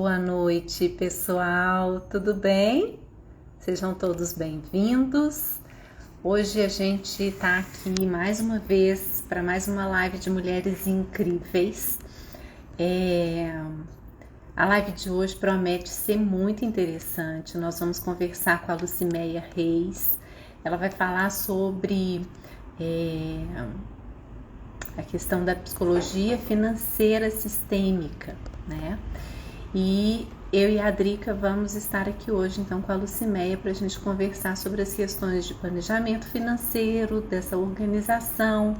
Boa noite, pessoal. Tudo bem? Sejam todos bem-vindos. Hoje a gente está aqui mais uma vez para mais uma live de mulheres incríveis. A live de hoje promete ser muito interessante. Nós vamos conversar com a Lucimeia Reis. Ela vai falar sobre a questão da psicologia financeira sistêmica, né? E eu e a Drica vamos estar aqui hoje, então, com a Lucimeia para a gente conversar sobre as questões de planejamento financeiro, dessa organização,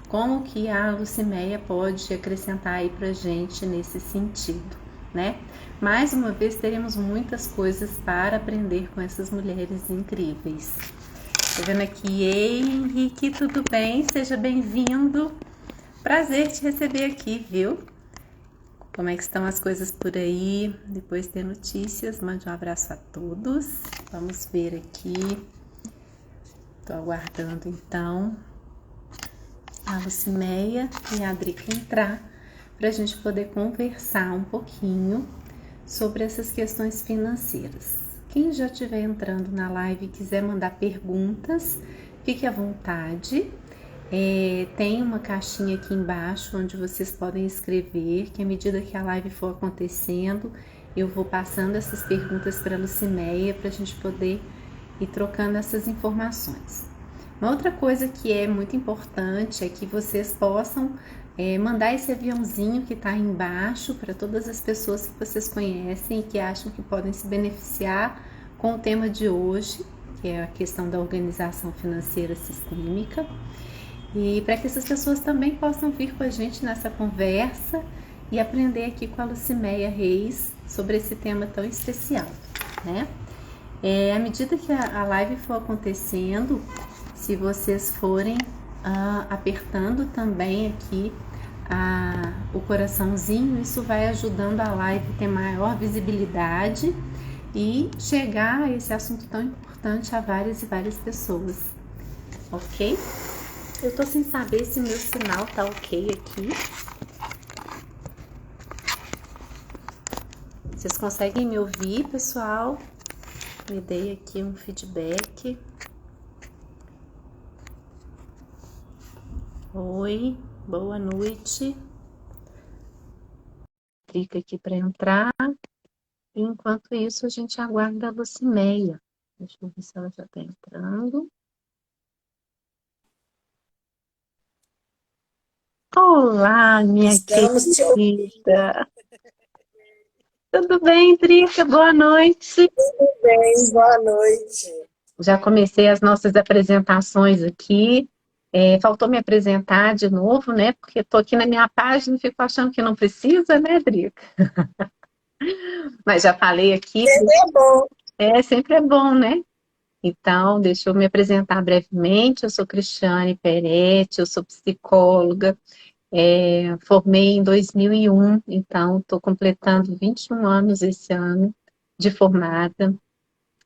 como que a Lucimeia pode acrescentar aí para a gente nesse sentido, né? Mais uma vez, teremos muitas coisas para aprender com essas mulheres incríveis. Tô vendo aqui, ei, Henrique, tudo bem? Seja bem-vindo. Prazer te receber aqui, viu? Como é que estão as coisas por aí? Depois de notícias, mande um abraço a todos. Vamos ver aqui. Estou aguardando então a Lucimeia e a Drica entrar para a gente poder conversar um pouquinho sobre essas questões financeiras. Quem já estiver entrando na live e quiser mandar perguntas, fique à vontade. Tem uma caixinha aqui embaixo onde vocês podem escrever, que à medida que a live for acontecendo, eu vou passando essas perguntas para a Lucimeia para a gente poder ir trocando essas informações. Uma outra coisa que é muito importante é que vocês possam mandar esse aviãozinho que está aí embaixo para todas as pessoas que vocês conhecem e que acham que podem se beneficiar com o tema de hoje, que é a questão da organização financeira sistêmica. E para que essas pessoas também possam vir com a gente nessa conversa e aprender aqui com a Lucimeia Reis sobre esse tema tão especial, né? À medida que a live for acontecendo, se vocês forem apertando também aqui o coraçãozinho, isso vai ajudando a live a ter maior visibilidade e chegar a esse assunto tão importante a várias e várias pessoas, ok? Eu tô sem saber se meu sinal tá ok aqui. Vocês conseguem me ouvir, pessoal? Me dei aqui um feedback. Oi, boa noite. Clica aqui para entrar. Enquanto isso, a gente aguarda a Lucimeia. Deixa eu ver se ela já tá entrando. Olá, minha querida. Tudo bem, Drica? Boa noite. Tudo bem, boa noite. Já comecei as nossas apresentações aqui. Faltou me apresentar de novo, né? Porque estou aqui na minha página e fico achando que não precisa, né, Drica? Mas já falei aqui. Sempre é bom. Sempre é bom, né? Então, deixa eu me apresentar brevemente. Eu sou Cristiane Peretti, eu sou psicóloga. Formei em 2001, então estou completando 21 anos esse ano de formada.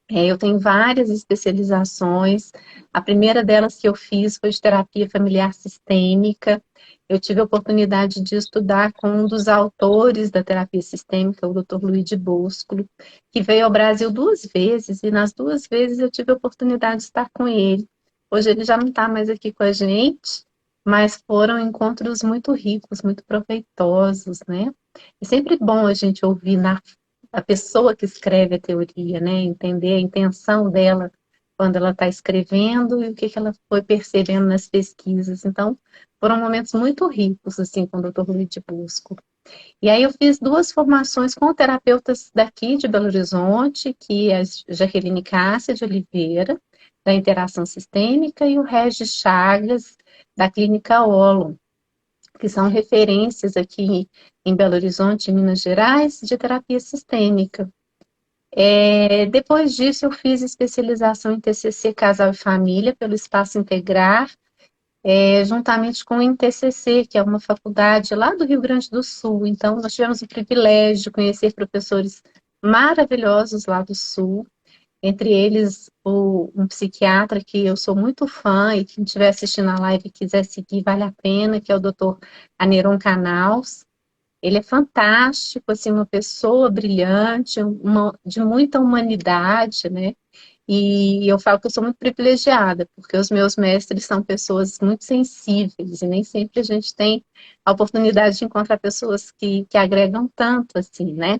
Eu tenho várias especializações. A primeira delas que eu fiz foi de terapia familiar sistêmica. Eu tive a oportunidade de estudar com um dos autores da terapia sistêmica, o Dr. Luiz de Bosco, que veio ao Brasil 2 vezes, e nas 2 vezes eu tive a oportunidade de estar com ele. Hoje ele já não está mais aqui com a gente, mas foram encontros muito ricos, muito proveitosos, né? É sempre bom a gente ouvir a pessoa que escreve a teoria, né? Entender a intenção dela quando ela está escrevendo e o que ela foi percebendo nas pesquisas. Então, foram momentos muito ricos, assim, com o Dr. Luiz de Bosco. E aí eu fiz 2 formações com terapeutas daqui de Belo Horizonte, que é a Jaqueline Cássia de Oliveira, da Interação Sistêmica, e o Regis Chagas, da Clínica Olo, que são referências aqui em Belo Horizonte, em Minas Gerais, de terapia sistêmica. Depois disso, eu fiz especialização em TCC Casal e Família pelo Espaço Integrar, juntamente com o INTCC, que é uma faculdade lá do Rio Grande do Sul. Então, nós tivemos o privilégio de conhecer professores maravilhosos lá do Sul, entre eles um psiquiatra que eu sou muito fã, e quem estiver assistindo a live e quiser seguir, vale a pena, que é o Dr. Aneron Canals. Ele é fantástico, assim, uma pessoa brilhante, de muita humanidade, né? E eu falo que eu sou muito privilegiada, porque os meus mestres são pessoas muito sensíveis, e nem sempre a gente tem a oportunidade de encontrar pessoas que agregam tanto, assim, né?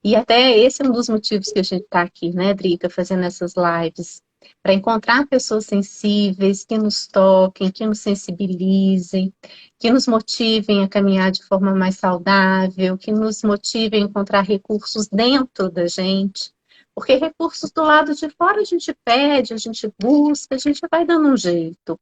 E até esse é um dos motivos que a gente está aqui, né, Drica, fazendo essas lives, para encontrar pessoas sensíveis, que nos toquem, que nos sensibilizem, que nos motivem a caminhar de forma mais saudável, que nos motivem a encontrar recursos dentro da gente. Porque recursos do lado de fora a gente pede, a gente busca, a gente vai dando um jeito.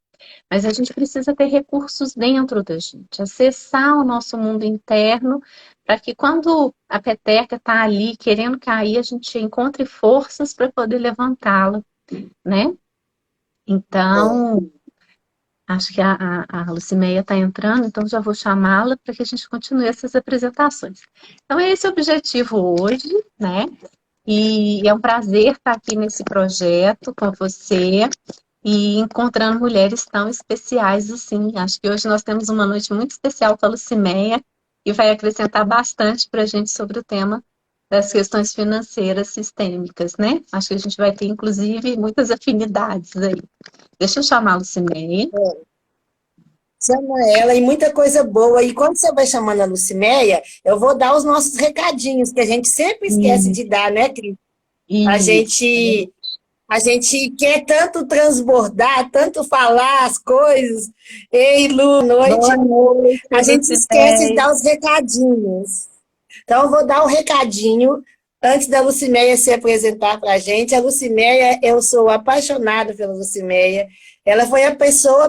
Mas a gente precisa ter recursos dentro da gente, acessar o nosso mundo interno, para que quando a peteca está ali querendo cair, a gente encontre forças para poder levantá-la, né? Então, acho que a Lucimeia está entrando, então já vou chamá-la para que a gente continue essas apresentações. Então, esse é o objetivo hoje, né? E é um prazer estar aqui nesse projeto com você e encontrando mulheres tão especiais assim. Acho que hoje nós temos uma noite muito especial com a Lucimeia e vai acrescentar bastante para a gente sobre o tema das questões financeiras sistêmicas, né? Acho que a gente vai ter, inclusive, muitas afinidades aí. Deixa eu chamar a Lucimeia. Chama ela e muita coisa boa. E quando você vai chamando a Luciméia, eu vou dar os nossos recadinhos, que a gente sempre esquece de dar, né, Cris? A Isso. gente, a gente quer tanto transbordar, tanto falar as coisas. Ei, Lu, Boa noite. noite, A gente esquece de Lucimeia. dar os recadinhos. Então, eu vou dar um recadinho antes da Luciméia se apresentar para a gente. A Luciméia, eu sou apaixonada pela Luciméia. Ela foi a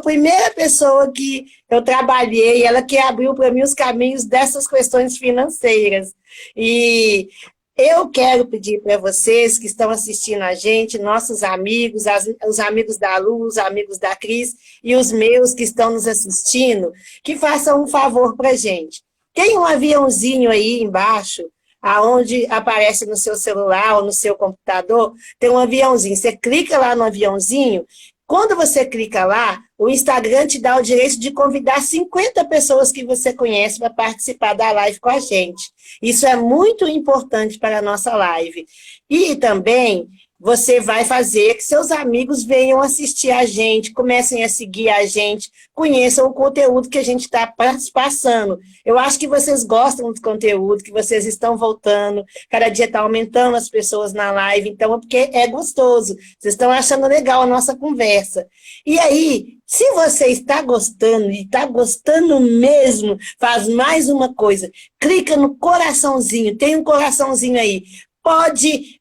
primeira pessoa que eu trabalhei, ela que abriu para mim os caminhos dessas questões financeiras. E eu quero pedir para vocês que estão assistindo a gente, nossos amigos, os amigos da Lu, os amigos da Cris e os meus que estão nos assistindo, que façam um favor para a gente. Tem um aviãozinho aí embaixo, aonde aparece no seu celular ou no seu computador, tem um aviãozinho. Você clica lá no aviãozinho, quando você clica lá, o Instagram te dá o direito de convidar 50 pessoas que você conhece para participar da live com a gente. Isso é muito importante para a nossa live. E também você vai fazer que seus amigos venham assistir a gente, comecem a seguir a gente, conheçam o conteúdo que a gente está passando. Eu acho que vocês gostam do conteúdo, que vocês estão voltando, cada dia está aumentando as pessoas na live, então é porque é gostoso, vocês estão achando legal a nossa conversa. E aí, se você está gostando, e está gostando mesmo, faz mais uma coisa, clica no coraçãozinho, tem um coraçãozinho aí, pode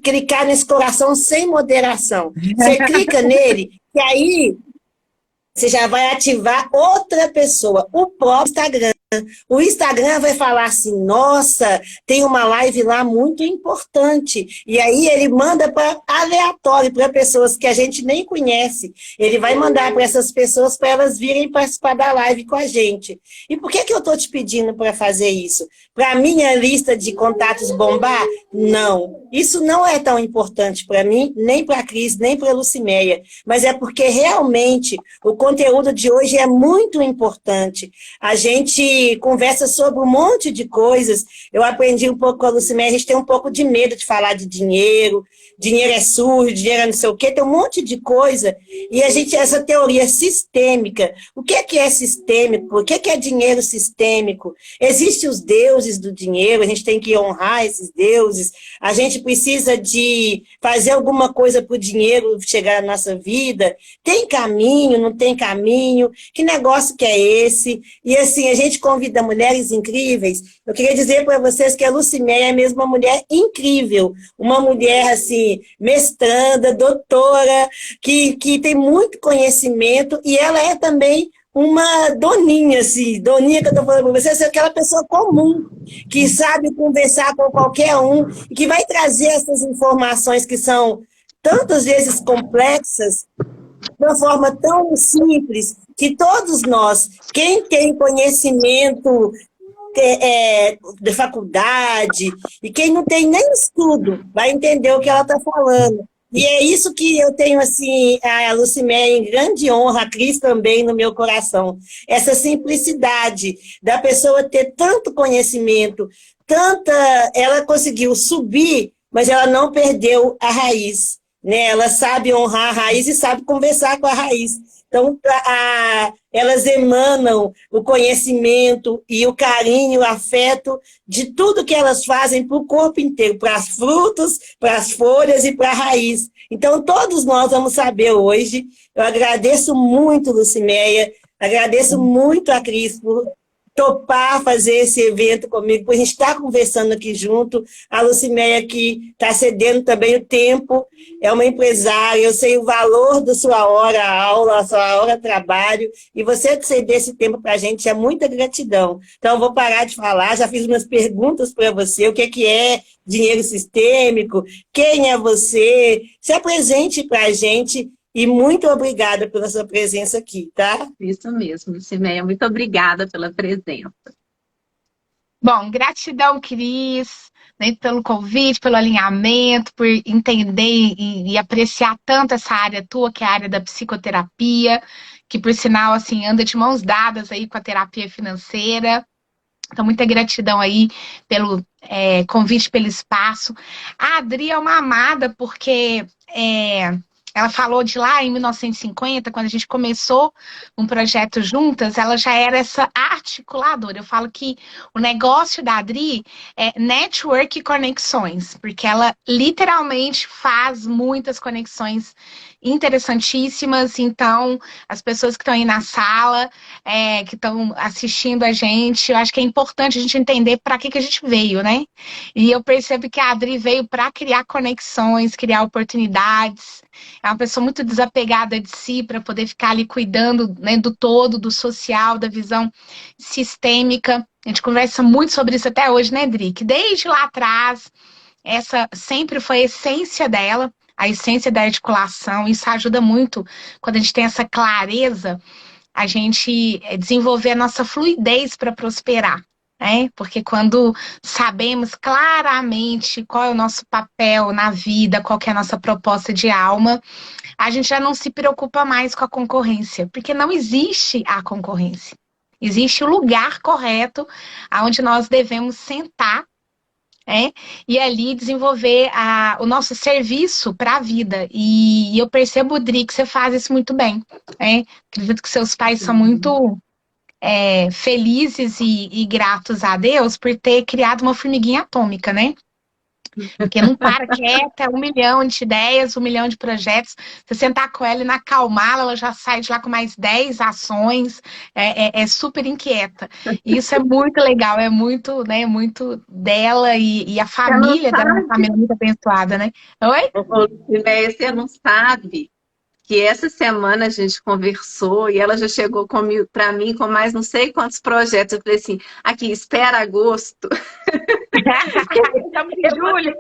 clicar nesse coração sem moderação. Você clica nele, e aí você já vai ativar outra pessoa, o próprio Instagram. O Instagram vai falar assim, nossa, tem uma live lá muito importante. E aí ele manda para aleatório, para pessoas que a gente nem conhece. Ele vai mandar para essas pessoas para elas virem participar da live com a gente. E por que eu estou te pedindo para fazer isso? Para a minha lista de contatos bombar? Não. Isso não é tão importante para mim, nem para a Cris, nem para a Luciméia. Mas é porque realmente o conteúdo de hoje é muito importante. A gente conversa sobre um monte de coisas. Eu aprendi um pouco com a Luciméia, a gente tem um pouco de medo de falar de dinheiro. Dinheiro é sujo, dinheiro é não sei o quê, tem um monte de coisa. E a gente, essa teoria sistêmica, o que é sistêmico? O que é dinheiro sistêmico? Existem os deuses do dinheiro, a gente tem que honrar esses deuses, a gente precisa de fazer alguma coisa para o dinheiro chegar na nossa vida. Tem caminho, não tem caminho? Que negócio que é esse? E assim, a gente convida mulheres incríveis. Eu queria dizer para vocês que a Luciméia é mesmo uma mulher incrível, uma mulher assim, mestranda, doutora, que tem muito conhecimento, e ela é também uma doninha, assim, doninha que eu estou falando para vocês, é aquela pessoa comum, que sabe conversar com qualquer um, e que vai trazer essas informações que são tantas vezes complexas, de uma forma tão simples, que todos nós, quem tem conhecimento de faculdade, e quem não tem nem estudo vai entender o que ela está falando. E é isso que eu tenho, assim, a Luciméia em grande honra, a Cris também no meu coração. Essa simplicidade da pessoa ter tanto conhecimento, tanta... Ela conseguiu subir, mas ela não perdeu a raiz, né? Ela sabe honrar a raiz e sabe conversar com a raiz. Então, elas emanam o conhecimento e o carinho, o afeto de tudo que elas fazem para o corpo inteiro, para os frutos, para as folhas e para a raiz. Então, todos nós vamos saber hoje. Eu agradeço muito, Luciméia, agradeço muito a Cris por topar fazer esse evento comigo, por a gente estar conversando aqui junto. A Luciméia que está cedendo também o tempo, é uma empresária, eu sei o valor da sua hora aula, a sua hora trabalho, e você ceder esse tempo para a gente é muita gratidão. Então, eu vou parar de falar, já fiz umas perguntas para você, o que é dinheiro sistêmico, quem é você, se apresente para a gente. E muito obrigada pela sua presença aqui, tá? Isso mesmo, Luciméia. Muito obrigada pela presença. Bom, gratidão, Cris, né, pelo convite, pelo alinhamento, por entender e apreciar tanto essa área tua, que é a área da psicoterapia, que, por sinal, assim, anda de mãos dadas aí com a terapia financeira. Então, muita gratidão aí pelo convite, pelo espaço. A Adri é uma amada, porque ela falou de lá em 1950, quando a gente começou um projeto juntas, ela já era essa articuladora. Eu falo que o negócio da Adri é network e conexões, porque ela literalmente faz muitas conexões interessantíssimas. Então, as pessoas que estão aí na sala, que estão assistindo a gente, eu acho que é importante a gente entender para que a gente veio, né? E eu percebo que a Adri veio para criar conexões, criar oportunidades. É uma pessoa muito desapegada de si para poder ficar ali cuidando, né, do todo, do social, da visão sistêmica. A gente conversa muito sobre isso até hoje, né, Dri? Que desde lá atrás, essa sempre foi a essência dela, a essência da articulação. Isso ajuda muito quando a gente tem essa clareza, a gente desenvolver a nossa fluidez para prosperar. Porque quando sabemos claramente qual é o nosso papel na vida, qual que é a nossa proposta de alma, a gente já não se preocupa mais com a concorrência, porque não existe a concorrência. Existe o lugar correto onde nós devemos sentar, e ali desenvolver o nosso serviço para a vida. E eu percebo, Dri, que você faz isso muito bem. Acredito que seus pais são muito felizes e gratos a Deus por ter criado uma formiguinha atômica, né? Porque não para quieta, é 1 milhão de ideias, 1 milhão de projetos. Você sentar com ela e acalmá-la, ela já sai de lá com mais 10 ações, é super inquieta. E isso é muito legal, é muito, né, muito dela e a família dela é uma família muito abençoada, né? Oi? Você não sabe que essa semana a gente conversou e ela já chegou para mim com mais não sei quantos projetos. Eu falei assim, aqui, espera agosto. Estamos em julho.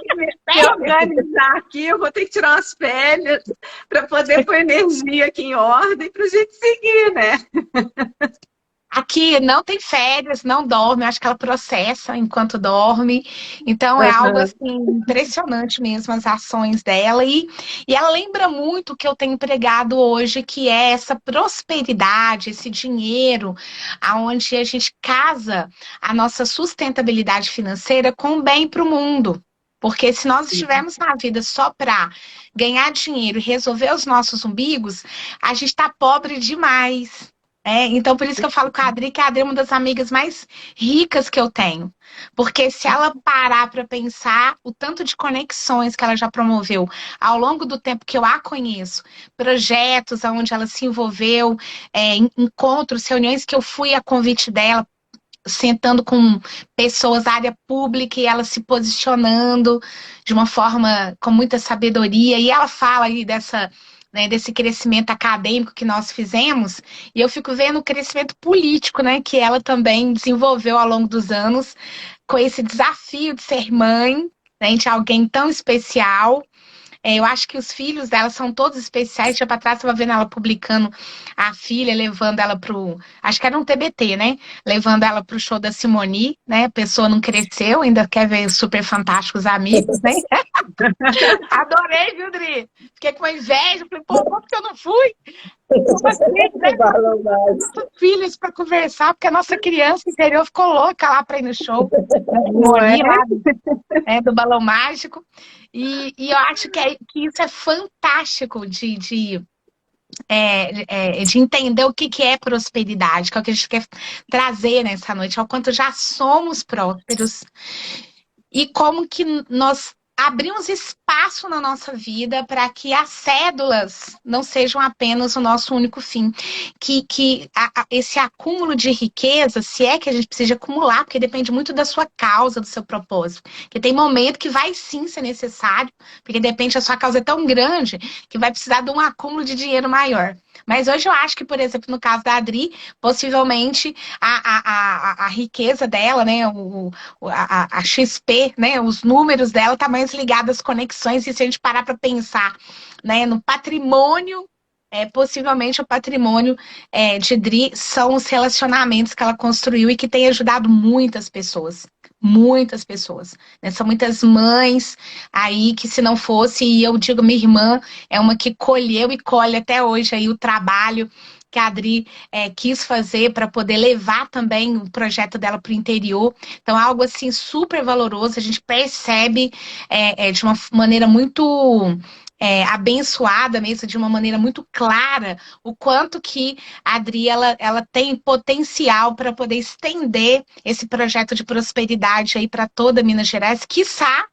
Se organizar aqui, eu vou ter que tirar umas férias para poder pôr energia aqui em ordem para a gente seguir, né? Aqui não tem férias, não dorme, acho que ela processa enquanto dorme. Então é algo assim impressionante mesmo as ações dela. E ela lembra muito o que eu tenho empregado hoje, que é essa prosperidade, esse dinheiro, aonde a gente casa a nossa sustentabilidade financeira com o bem para o mundo. Porque se nós estivermos na vida só para ganhar dinheiro e resolver os nossos umbigos, a gente está pobre demais. Então, por isso que eu falo com a Adri, que a Adri é uma das amigas mais ricas que eu tenho. Porque se ela parar para pensar o tanto de conexões que ela já promoveu ao longo do tempo que eu a conheço, projetos onde ela se envolveu, encontros, reuniões que eu fui a convite dela, sentando com pessoas da área pública e ela se posicionando de uma forma com muita sabedoria. E ela fala aí desse crescimento acadêmico que nós fizemos, e eu fico vendo o crescimento político, né, que ela também desenvolveu ao longo dos anos, com esse desafio de ser mãe, né, de alguém tão especial, eu acho que os filhos dela são todos especiais. Dia pra trás, eu estava vendo ela publicando a filha, levando ela pro. Acho que era um TBT, né? Levando ela pro show da Simone, né? A pessoa não cresceu, ainda quer ver Super Fantásticos Amigos, né? Adorei, viu, Dri? Fiquei com inveja. Falei, pô, como que eu não fui? Filhos para conversar, porque a nossa criança interior ficou louca lá para ir no show da Simone, lá do Balão Mágico. E eu acho que isso é fantástico de entender o que é prosperidade, que é o que a gente quer trazer nessa noite, ao quanto já somos prósperos e como que nós abrimos espaço na nossa vida para que as cédulas não sejam apenas o nosso único fim. Que esse acúmulo de riqueza, se é que a gente precisa acumular, porque depende muito da sua causa, do seu propósito. Porque tem momento que vai sim ser necessário, porque de repente a sua causa é tão grande que vai precisar de um acúmulo de dinheiro maior. Mas hoje eu acho que, por exemplo, no caso da Adri, possivelmente a riqueza dela, né, a XP, né, os números dela estão mais ligados às conexões, e se a gente parar para pensar, né, no patrimônio, possivelmente o patrimônio de Dri são os relacionamentos que ela construiu e que tem ajudado muitas pessoas. Muitas pessoas, né? São muitas mães aí que, se não fosse, e eu digo, minha irmã é uma que colheu e colhe até hoje aí o trabalho que a Adri quis fazer para poder levar também o projeto dela para o interior. Então, algo assim super valoroso, a gente percebe de uma maneira muito abençoada mesmo, de uma maneira muito clara, o quanto que a Adri ela tem potencial para poder estender esse projeto de prosperidade aí para toda Minas Gerais, quiçá,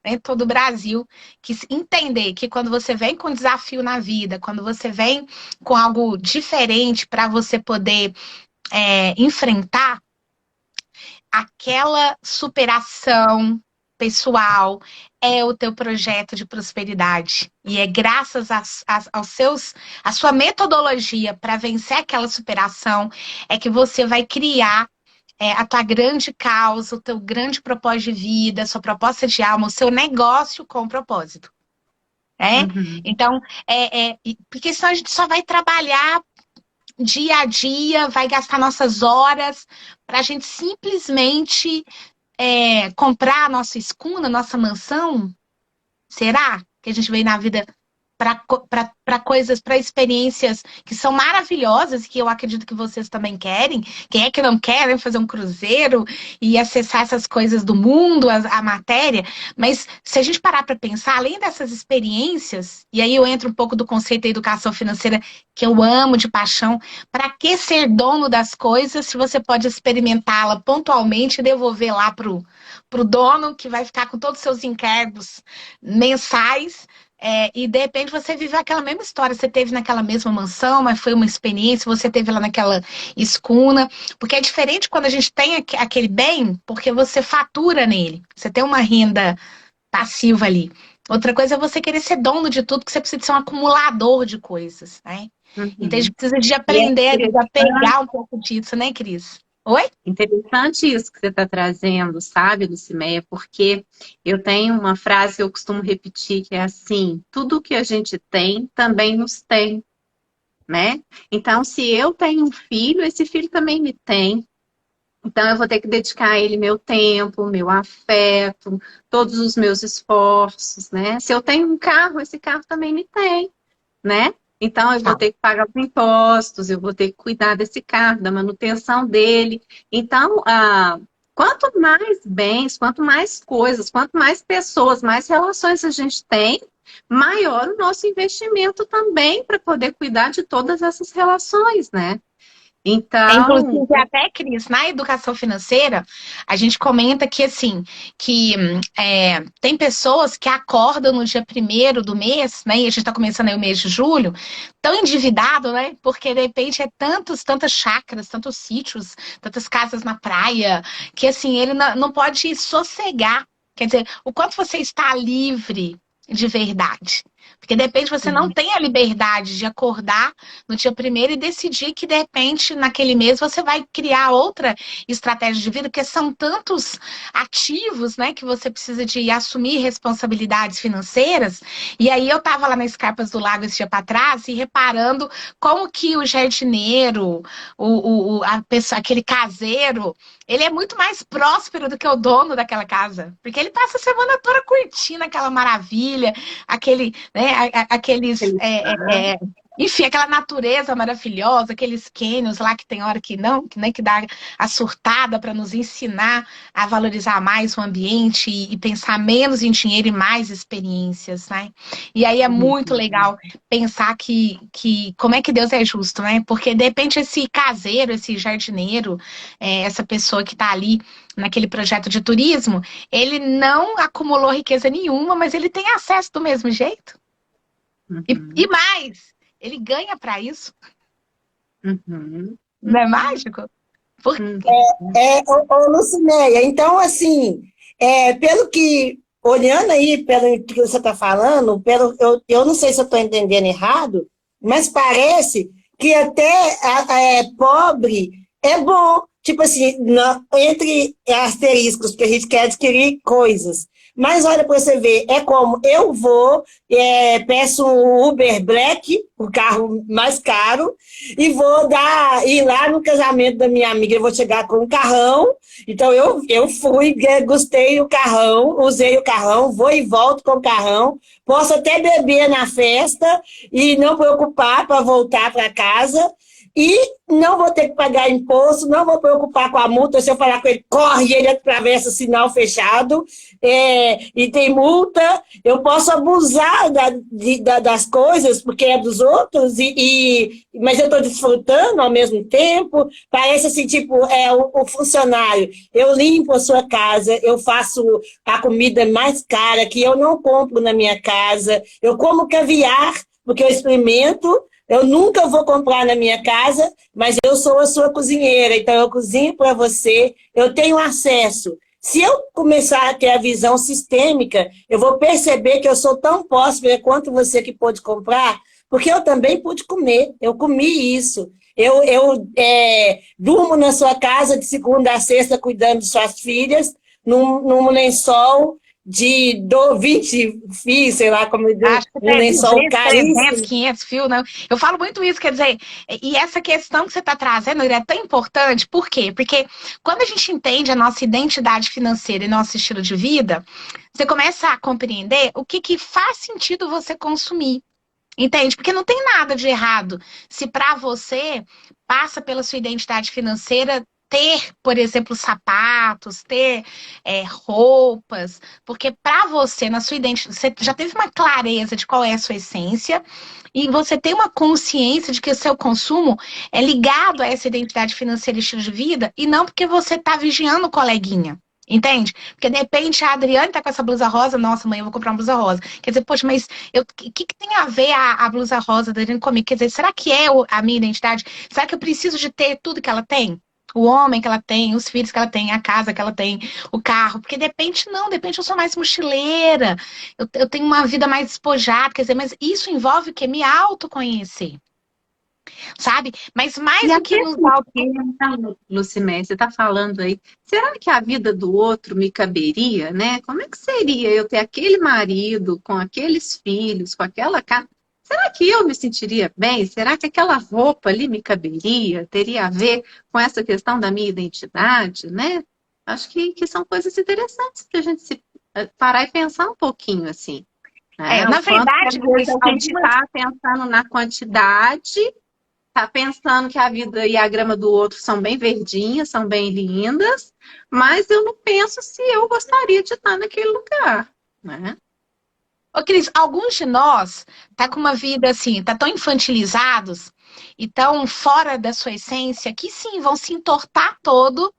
né, todo o Brasil, que entender que quando você vem com um desafio na vida, quando você vem com algo diferente para você poder enfrentar, aquela superação pessoal é o teu projeto de prosperidade. E é graças à sua metodologia para vencer aquela superação é que você vai criar a tua grande causa, o teu grande propósito de vida, a sua proposta de alma, o seu negócio com propósito. Uhum. Então, porque senão a gente só vai trabalhar dia a dia, vai gastar nossas horas para a gente simplesmente comprar a nossa escuna, a nossa mansão. Será que a gente veio na vida para coisas, para experiências que são maravilhosas, que eu acredito que vocês também querem? Quem é que não quer, né, fazer um cruzeiro e acessar essas coisas do mundo, a matéria? Mas se a gente parar para pensar, além dessas experiências, e aí eu entro um pouco do conceito da educação financeira, que eu amo de paixão, para que ser dono das coisas se você pode experimentá-la pontualmente e devolver lá pro dono, que vai ficar com todos os seus encargos mensais, e de repente você viveu aquela mesma história, você teve naquela mesma mansão, mas foi uma experiência, você teve lá naquela escuna, porque é diferente quando a gente tem aquele bem, porque você fatura nele, você tem uma renda passiva ali. Outra coisa é você querer ser dono de tudo, que você precisa ser um acumulador de coisas, né? Uhum. Então a gente precisa de aprender, a pegar um pouco disso, né, Cris? Oi? Interessante isso que você está trazendo, sabe, Lucimeia? Porque eu tenho uma frase que eu costumo repetir, que é assim: tudo que a gente tem também nos tem, né? Então, se eu tenho um filho, esse filho também me tem. Então, eu vou ter que dedicar a ele meu tempo, meu afeto, todos os meus esforços, né? Se eu tenho um carro, esse carro também me tem, né? Então, eu vou ter que pagar os impostos, eu vou ter que cuidar desse carro, da manutenção dele. Então, quanto mais bens, quanto mais coisas, quanto mais pessoas, mais relações a gente tem, maior o nosso investimento também para poder cuidar de todas essas relações, né? Então, inclusive, até, Cris, na educação financeira, a gente comenta que, assim, que tem pessoas que acordam no dia 1º do mês, né, e a gente está começando aí o mês de julho, tão endividado, né, porque de repente tantas chácaras, tantos sítios, tantas casas na praia, que, assim, ele não pode sossegar. Quer dizer, o quanto você está livre de verdade. Porque, de repente, você não tem a liberdade de acordar no dia primeiro e decidir que, de repente, naquele mês, você vai criar outra estratégia de vida, porque são tantos ativos, né, que você precisa de assumir responsabilidades financeiras. E aí, eu estava lá nas Carpas do Lago esse dia para trás e reparando como que o jardineiro, a pessoa, aquele caseiro, ele é muito mais próspero do que o dono daquela casa. Porque ele passa a semana toda curtindo aquela maravilha, aquele, né, aqueles. Enfim, aquela natureza maravilhosa, aqueles cânions lá que tem hora que não, que nem que dá a surtada para nos ensinar a valorizar mais o ambiente e pensar menos em dinheiro e mais experiências, né? E aí é muito legal pensar que como é que Deus é justo, né? Porque de repente esse caseiro, esse jardineiro, essa pessoa que está ali naquele projeto de turismo, ele não acumulou riqueza nenhuma, mas ele tem acesso do mesmo jeito. E mais, ele ganha para isso. Não é mágico? Lucinéia, então, assim, pelo que, olhando aí, pelo que você está falando, eu não sei se eu estou entendendo errado, mas parece que até pobre é bom, tipo assim, entre asteriscos, porque a gente quer adquirir coisas. Mas olha para você ver, é como eu vou, peço um Uber Black, o carro mais caro, e vou ir lá no casamento da minha amiga, eu vou chegar com um carrão, então eu fui, gostei do carrão, usei o carrão, vou e volto com o carrão, posso até beber na festa e não preocupar para voltar para casa, e não vou ter que pagar imposto, não vou preocupar com a multa, se eu falar com ele, corre, ele atravessa o sinal fechado, e tem multa, eu posso abusar das coisas, porque é dos outros, mas eu estou desfrutando ao mesmo tempo, parece assim, tipo, o funcionário, eu limpo a sua casa, eu faço a comida mais cara, que eu não compro na minha casa, eu como caviar, porque eu experimento. Eu nunca vou comprar na minha casa, mas eu sou a sua cozinheira, então eu cozinho para você, eu tenho acesso. Se eu começar a ter a visão sistêmica, eu vou perceber que eu sou tão próspera quanto você que pôde comprar, porque eu também pude comer, eu comi isso. Eu durmo na sua casa de segunda a sexta cuidando de suas filhas, num lençol de 20 fios, sei lá como Acho que um lençol 200, 300, caríssimo. 500 fios, não. Eu falo muito isso, quer dizer, e essa questão que você está trazendo é tão importante, por quê? Porque quando a gente entende a nossa identidade financeira e nosso estilo de vida, você começa a compreender o que faz sentido você consumir. Entende? Porque não tem nada de errado se para você passa pela sua identidade financeira ter, por exemplo, sapatos, ter roupas, porque para você, na sua identidade, você já teve uma clareza de qual é a sua essência e você tem uma consciência de que o seu consumo é ligado a essa identidade financeira e estilo de vida e não porque você está vigiando o coleguinha. Entende? Porque de repente a Adriane tá com essa blusa rosa, nossa, mãe, eu vou comprar uma blusa rosa. Quer dizer, poxa, mas o que tem a ver a blusa rosa da Adriane comigo? Quer dizer, será que é a minha identidade? Será que eu preciso de ter tudo que ela tem? O homem que ela tem, os filhos que ela tem, a casa que ela tem, o carro. Porque de repente não, de repente eu sou mais mochileira, eu tenho uma vida mais despojada, quer dizer, mas isso envolve o quê? Me autoconhecer. Sabe? Mas mais do que nos Lucimé, você está falando aí, será que a vida do outro me caberia, né? Como é que seria eu ter aquele marido, com aqueles filhos, com aquela casa? Será que eu me sentiria bem? Será que aquela roupa ali me caberia? Teria a ver com essa questão da minha identidade, né? Acho que são coisas interessantes para a gente se parar e pensar um pouquinho, assim. Né? Na verdade, a gente está pensando na quantidade, tá pensando que a vida e a grama do outro são bem verdinhas, são bem lindas, mas eu não penso se eu gostaria de estar naquele lugar, né? Ô, Cris, alguns de nós tá com uma vida assim, tá tão infantilizados e tão fora da sua essência que sim, vão se entortar todo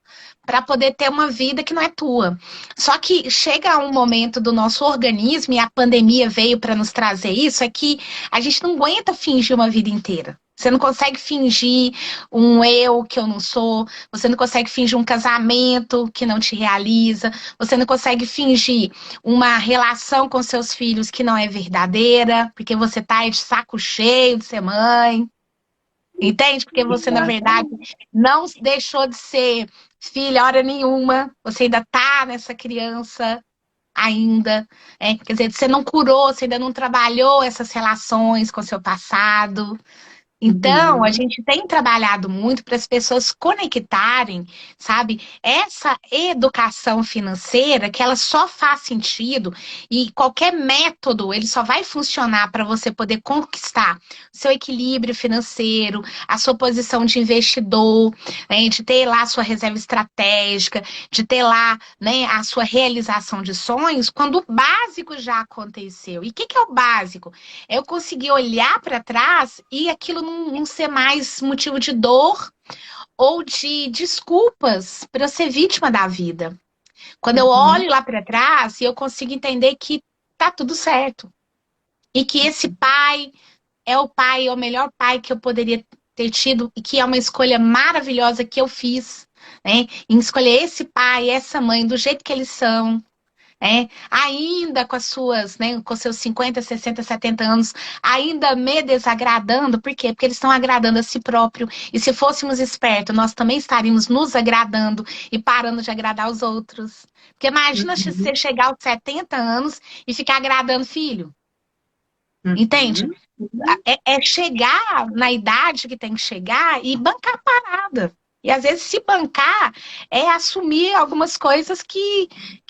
para poder ter uma vida que não é tua. Só que chega um momento do nosso organismo, e a pandemia veio para nos trazer isso, é que a gente não aguenta fingir uma vida inteira. Você não consegue fingir um eu que eu não sou. Você não consegue fingir um casamento que não te realiza. Você não consegue fingir uma relação com seus filhos que não é verdadeira, porque você tá aí de saco cheio de ser mãe. Entende? Porque você, na verdade, não deixou de ser filha hora nenhuma. Você ainda tá nessa criança ainda. Quer dizer, você não curou, você ainda não trabalhou essas relações com seu passado. Então, a gente tem trabalhado muito para as pessoas conectarem, sabe, essa educação financeira que ela só faz sentido e qualquer método, ele só vai funcionar para você poder conquistar seu equilíbrio financeiro, a sua posição de investidor, né, de ter lá a sua reserva estratégica, de ter lá, né, a sua realização de sonhos, quando o básico já aconteceu. E o que é o básico? Eu consegui olhar para trás e aquilo não ser mais motivo de dor ou de desculpas para eu ser vítima da vida. Quando eu olho lá para trás e eu consigo entender que tá tudo certo. E que esse pai, é o melhor pai que eu poderia ter tido e que é uma escolha maravilhosa que eu fiz, né? Em escolher esse pai, essa mãe, do jeito que eles são. Ainda com as suas, né, com seus 50, 60, 70 anos, ainda me desagradando, por quê? Porque eles estão agradando a si próprio, e se fôssemos espertos, nós também estaríamos nos agradando e parando de agradar os outros. Porque imagina você chegar aos 70 anos e ficar agradando filho. Entende? É chegar na idade que tem que chegar e bancar a parada. E às vezes se bancar é assumir algumas coisas que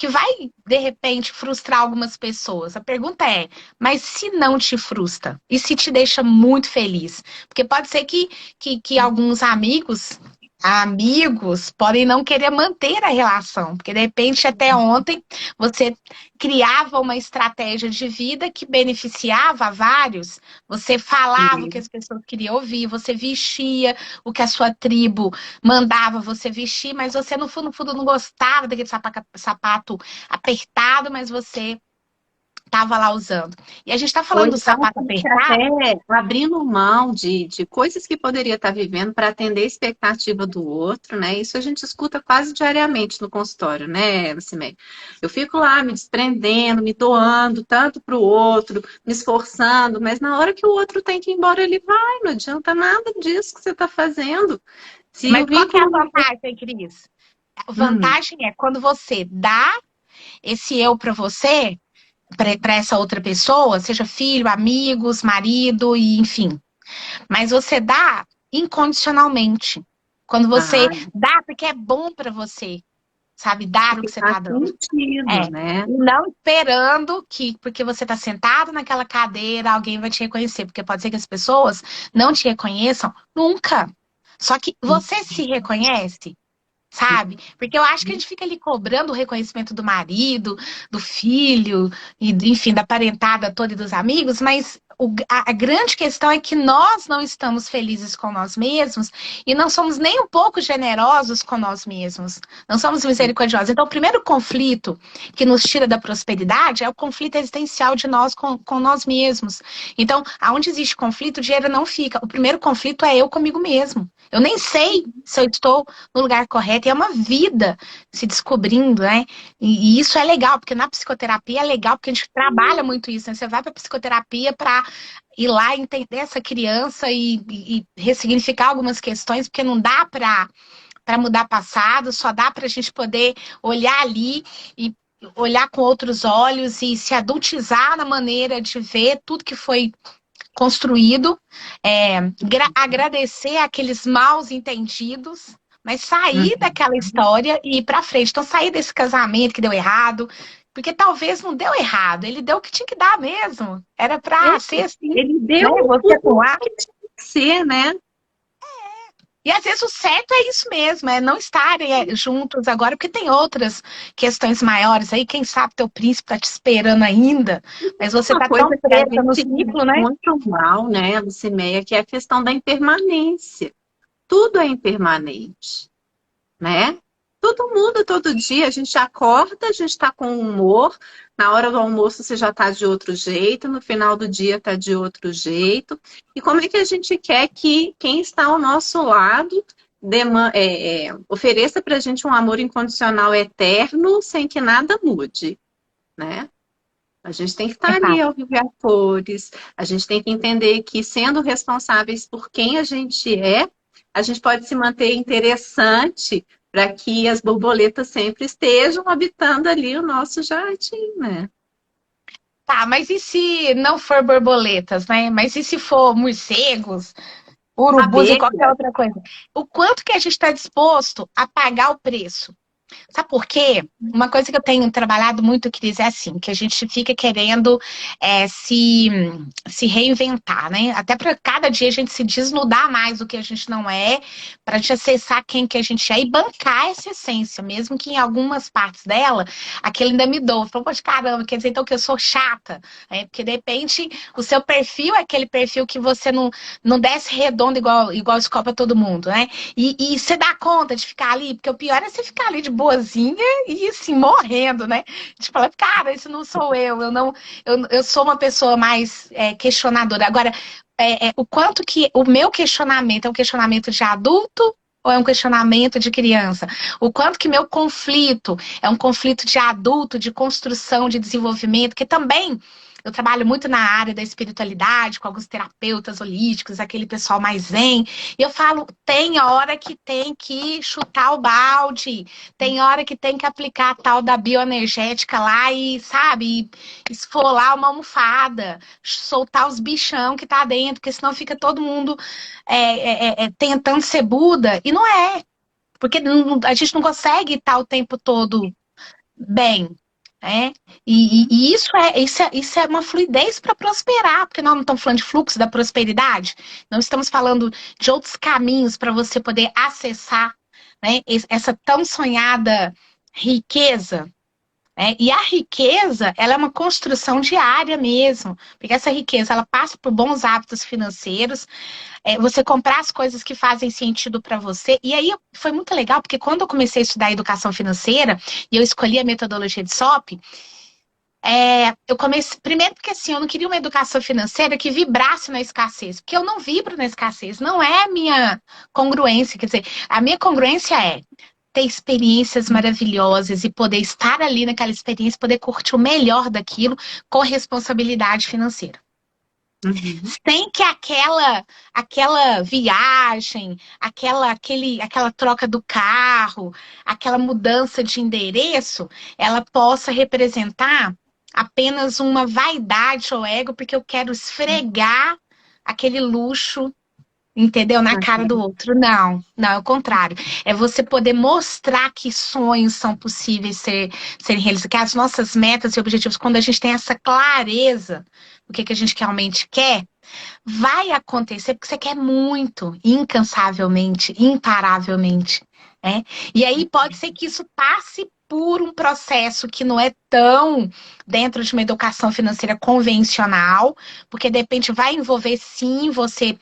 vai, de repente, frustrar algumas pessoas. A pergunta é, mas se não te frustra? E se te deixa muito feliz? Porque pode ser que alguns amigos podem não querer manter a relação, porque de repente até ontem você criava uma estratégia de vida que beneficiava a vários, você falava o que as pessoas queriam ouvir, você vestia o que a sua tribo mandava você vestir, mas você no fundo não gostava daquele sapato apertado, mas você estava lá usando. E a gente está falando do sapato apertado. Até abrindo mão de coisas que poderia estar vivendo para atender a expectativa do outro, né? Isso a gente escuta quase diariamente no consultório, né, Lucimei? Eu fico lá me desprendendo, me doando tanto para o outro, me esforçando, mas na hora que o outro tem que ir embora, ele vai, não adianta nada disso que você está fazendo. Mas qual que é a vantagem, Cris? A vantagem é quando você dá esse eu para você, para essa outra pessoa, seja filho, amigos, marido, e enfim. Mas você dá incondicionalmente. Quando você dá porque é bom para você, sabe? Dar o que você está dando. Sentido, né? Não esperando que, porque você está sentado naquela cadeira, alguém vai te reconhecer. Porque pode ser que as pessoas não te reconheçam nunca. Só que você se reconhece, sabe? Porque eu acho que a gente fica ali cobrando o reconhecimento do marido, do filho, e enfim, da parentada toda e dos amigos, mas a grande questão é que nós não estamos felizes com nós mesmos e não somos nem um pouco generosos com nós mesmos. Não somos misericordiosos. Então, o primeiro conflito que nos tira da prosperidade é o conflito existencial de nós com nós mesmos. Então, aonde existe conflito, o dinheiro não fica. O primeiro conflito é eu comigo mesmo. Eu nem sei se eu estou no lugar correto. E é uma vida se descobrindo, né? E isso é legal, porque na psicoterapia é legal, porque a gente trabalha muito isso, né? Você vai para psicoterapia para ir lá entender essa criança e ressignificar algumas questões, porque não dá para mudar passado, só dá para a gente poder olhar ali e olhar com outros olhos e se adultizar na maneira de ver tudo que foi construído, agradecer aqueles maus entendidos, mas sair daquela história e ir para frente. Então, sair desse casamento que deu errado, porque talvez não deu errado, ele deu o que tinha que dar mesmo. Era para ser assim. Ele deu o que tinha que ser, né? E às vezes o certo é isso mesmo, é não estarem juntos agora, porque tem outras questões maiores aí, quem sabe teu príncipe tá te esperando ainda, mas você tá tão presa no ciclo, né? Muito mal, né, Lucimeia, que é a questão da impermanência. Tudo é impermanente, né? tudo muda todo dia. A gente acorda, a gente está com humor. Na hora do almoço você já está de outro jeito, no final do dia está de outro jeito. E como é que a gente quer que quem está ao nosso lado ofereça para a gente um amor incondicional eterno sem que nada mude, né? A gente tem que estar ali ao viver a cores, a gente tem que entender que, sendo responsáveis por quem a gente pode se manter interessante para que as borboletas sempre estejam habitando ali o nosso jardim, né? Tá, mas e se não for borboletas, né? Mas e se for morcegos, urubus e qualquer Abelha. outra coisa? O quanto que a gente está disposto a pagar o preço? Sabe por quê? Uma coisa que eu tenho trabalhado muito, Cris, é assim, que a gente fica querendo se reinventar, né? Até para cada dia a gente se desnudar mais do que a gente não é, para a gente acessar quem que a gente é e bancar essa essência, mesmo que em algumas partes dela, aquilo ainda me doa. Falou, poxa, caramba, quer dizer então que eu sou chata? Porque de repente o seu perfil é aquele perfil que você não desce redondo igual escopa todo mundo, né? E você dá conta de ficar ali, porque o pior é você ficar ali de boazinha e assim, morrendo, né? De falar, cara, isso não sou eu sou uma pessoa mais questionadora. Agora, o quanto que o meu questionamento é um questionamento de adulto ou é um questionamento de criança? O quanto que meu conflito é um conflito de adulto, de construção, de desenvolvimento, que também eu trabalho muito na área da espiritualidade, com alguns terapeutas holísticos, aquele pessoal mais zen. E eu falo, tem hora que tem que chutar o balde, tem hora que tem que aplicar a tal da bioenergética lá e, sabe, esfolar uma almofada, soltar os bichão que tá dentro, porque senão fica todo mundo tentando ser Buda. E não é, porque a gente não consegue estar o tempo todo bem. E isso é uma fluidez para prosperar, porque nós não estamos falando de fluxo da prosperidade, não estamos falando de outros caminhos para você poder acessar, né, essa tão sonhada riqueza. E a riqueza, ela é uma construção diária mesmo, porque essa riqueza, ela passa por bons hábitos financeiros, você comprar as coisas que fazem sentido para você. E aí foi muito legal, porque quando eu comecei a estudar educação financeira, e eu escolhi a metodologia de SOP, eu comecei, primeiro porque assim, eu não queria uma educação financeira que vibrasse na escassez, porque eu não vibro na escassez, não é a minha congruência, quer dizer, a minha congruência é ter experiências maravilhosas e poder estar ali naquela experiência, poder curtir o melhor daquilo com responsabilidade financeira. Uhum. Sem que aquela viagem, aquela troca do carro, aquela mudança de endereço, ela possa representar apenas uma vaidade ou ego, porque eu quero esfregar aquele luxo, entendeu? Na cara do outro. Não, é o contrário. É você poder mostrar que sonhos são possíveis serem realizados, que as nossas metas e objetivos, quando a gente tem essa clareza do que a gente realmente quer, vai acontecer porque você quer muito, incansavelmente, imparavelmente. E aí pode ser que isso passe por um processo que não é tão dentro de uma educação financeira convencional, porque de repente vai envolver sim você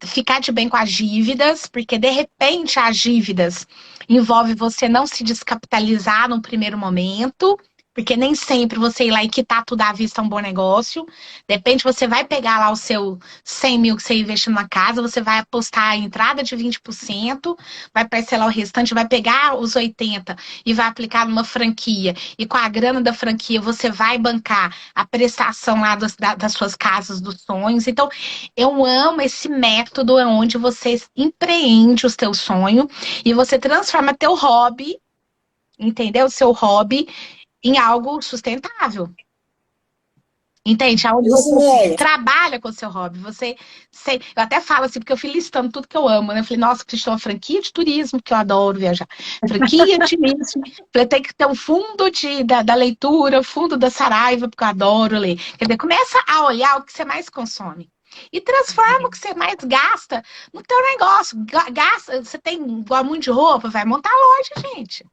ficar de bem com as dívidas, porque de repente as dívidas envolve você não se descapitalizar no primeiro momento, porque nem sempre você ir lá e quitar tudo à vista é um bom negócio. Depende, você vai pegar lá o seu 100 mil que você investiu na casa, você vai apostar a entrada de 20%, vai parcelar o restante, vai pegar os 80% e vai aplicar numa franquia. E com a grana da franquia, você vai bancar a prestação lá das suas casas dos sonhos. Então, eu amo esse método onde você empreende o seu sonho e você transforma teu hobby, entendeu? O seu hobby em algo sustentável. Entende? Aonde você trabalha com o seu hobby. Eu até falo assim, porque eu fui listando tudo que eu amo, né? Eu falei, nossa, preciso ter uma franquia de turismo, que eu adoro viajar. Franquia de turismo. Falei, tem que ter um fundo da leitura, fundo da Saraiva, porque eu adoro ler. Quer dizer, começa a olhar o que você mais consome. E transforma o que você mais gasta no teu negócio. Gasta, você tem igual muito de roupa, vai montar loja, gente.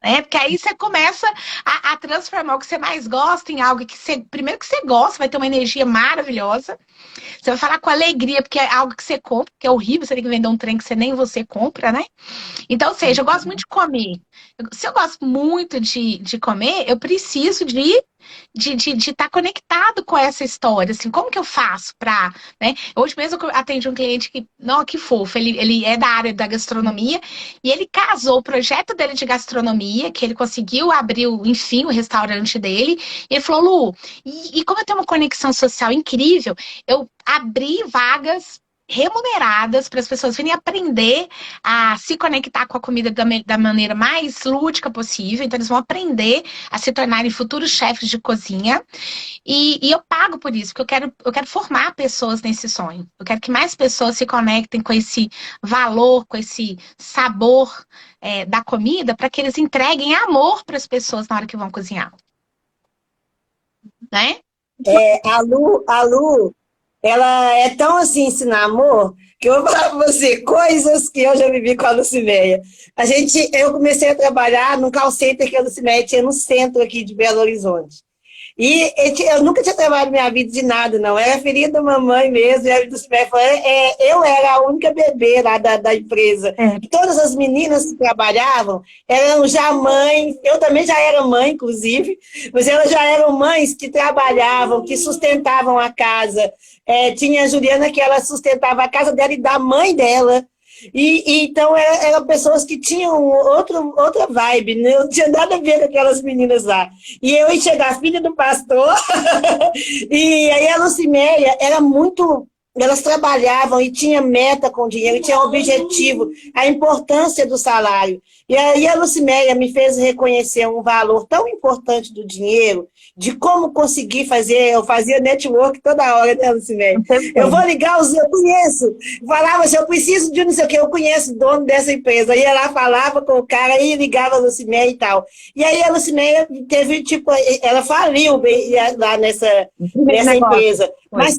né? Porque aí você começa a transformar o que você mais gosta em algo que você, primeiro que você gosta, vai ter uma energia maravilhosa. Você vai falar com alegria, porque é algo que você compra, que é horrível você ter que vender um trem que você nem você compra, né? Então, ou seja, eu gosto muito de comer. Se eu gosto muito de comer, eu preciso de estar conectado com essa história. Assim, como que eu faço para, né? Hoje mesmo eu atendi um cliente que, não, que fofo, ele é da área da gastronomia e ele casou o projeto dele de gastronomia, que ele conseguiu abrir, enfim, o restaurante dele. E ele falou, Lu, e como eu tenho uma conexão social incrível, eu abri vagas remuneradas para as pessoas virem aprender a se conectar com a comida da maneira mais lúdica possível. Então, eles vão aprender a se tornarem futuros chefes de cozinha. E eu pago por isso, porque eu quero formar pessoas nesse sonho. Eu quero que mais pessoas se conectem com esse valor, com esse sabor da comida, para que eles entreguem amor para as pessoas na hora que vão cozinhar. Né? A Lu, ela é tão assim, ensinar amor, que eu vou falar para você coisas que eu já vivi com a Luciméia. Eu comecei a trabalhar no call center que a Luciméia tinha no centro aqui de Belo Horizonte. E eu nunca tinha trabalhado minha vida de nada, não. Era filha da mamãe mesmo. E a Luciméia falou, eu era a única bebê lá da empresa. E todas as meninas que trabalhavam eram já mães. Eu também já era mãe, inclusive. Mas elas já eram mães que trabalhavam, que sustentavam a casa. Tinha a Juliana que ela sustentava a casa dela e da mãe dela. Então eram pessoas que tinham outra vibe, né? Não tinha nada a ver com aquelas meninas lá. E eu ia chegar, filha do pastor, e aí a Luciméia era muito. Elas trabalhavam e tinha meta com dinheiro, tinha objetivo, a importância do salário. E aí a Luciméia me fez reconhecer um valor tão importante do dinheiro, de como conseguir fazer. Eu fazia network toda hora, né, Luciméia? Eu vou ligar eu conheço. Falava assim, eu preciso de não sei o que, eu conheço o dono dessa empresa. Ia lá, falava com o cara, e ligava a Luciméia e tal. E aí a Luciméia teve, tipo, ela faliu lá nessa empresa. Mas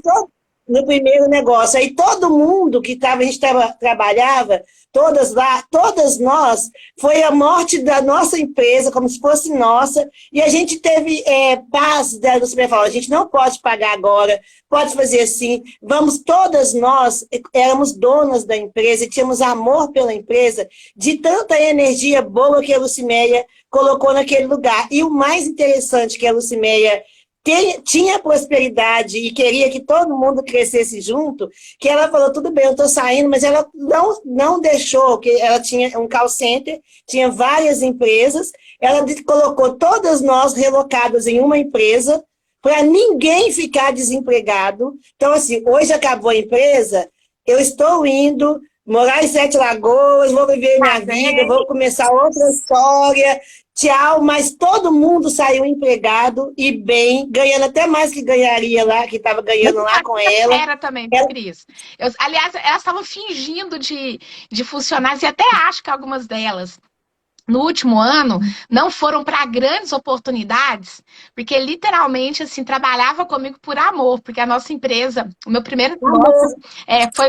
no primeiro negócio. Aí todo mundo que a gente trabalhava, todas lá, todas nós, foi a morte da nossa empresa, como se fosse nossa, e a gente teve paz do supermercado. A gente não pode pagar agora, pode fazer assim. Vamos, todas nós éramos donas da empresa e tínhamos amor pela empresa, de tanta energia boa que a Luciméia colocou naquele lugar. E o mais interessante que a Luciméia tinha prosperidade e queria que todo mundo crescesse junto, que ela falou, tudo bem, eu estou saindo, mas ela não deixou, que ela tinha um call center, tinha várias empresas, ela colocou todas nós relocadas em uma empresa, para ninguém ficar desempregado. Então, assim, hoje acabou a empresa, eu estou indo morar em Sete Lagoas, vou viver minha vida, vou começar outra história, tchau, mas todo mundo saiu empregado e bem, ganhando até mais que ganharia lá, que estava ganhando lá com ela. Era também, Cris. Aliás, elas estavam fingindo de funcionários, e até acho que algumas delas, no último ano, não foram para grandes oportunidades, porque literalmente, assim, trabalhava comigo por amor, porque a nossa empresa, o meu primeiro negócio, foi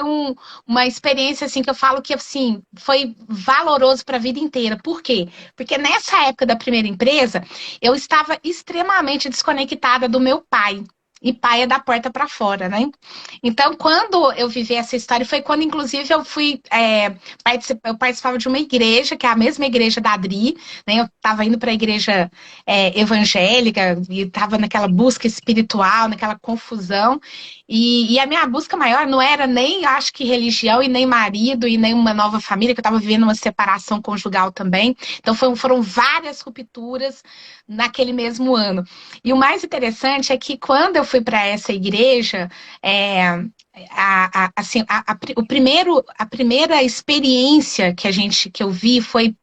uma experiência, assim, que eu falo que, assim, foi valoroso para a vida inteira. Por quê? Porque nessa época da primeira empresa, eu estava extremamente desconectada do meu pai. E pai é da porta para fora, né? Então, quando eu vivi essa história, foi quando, inclusive, eu fui eu participava de uma igreja, que é a mesma igreja da Adri, né? Eu estava indo para a igreja evangélica e estava naquela busca espiritual, naquela confusão. E a minha busca maior não era nem, acho que, religião, e nem marido, e nem uma nova família, que eu estava vivendo uma separação conjugal também. Então, foram várias rupturas naquele mesmo ano. E o mais interessante é que quando eu fui para essa igreja, a primeira experiência que eu vi foi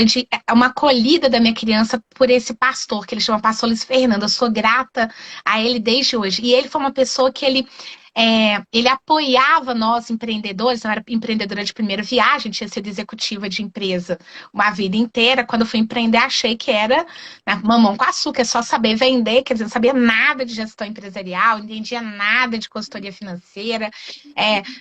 de uma acolhida da minha criança por esse pastor, que ele chama Pastor Luiz Fernando. Eu sou grata a ele desde hoje. E ele foi uma pessoa que ele ele apoiava nós empreendedores. Eu era empreendedora de primeira viagem, tinha sido executiva de empresa uma vida inteira. Quando eu fui empreender, achei que era, né, mamão com açúcar, é só saber vender, quer dizer, não sabia nada de gestão empresarial, não entendia nada de consultoria financeira,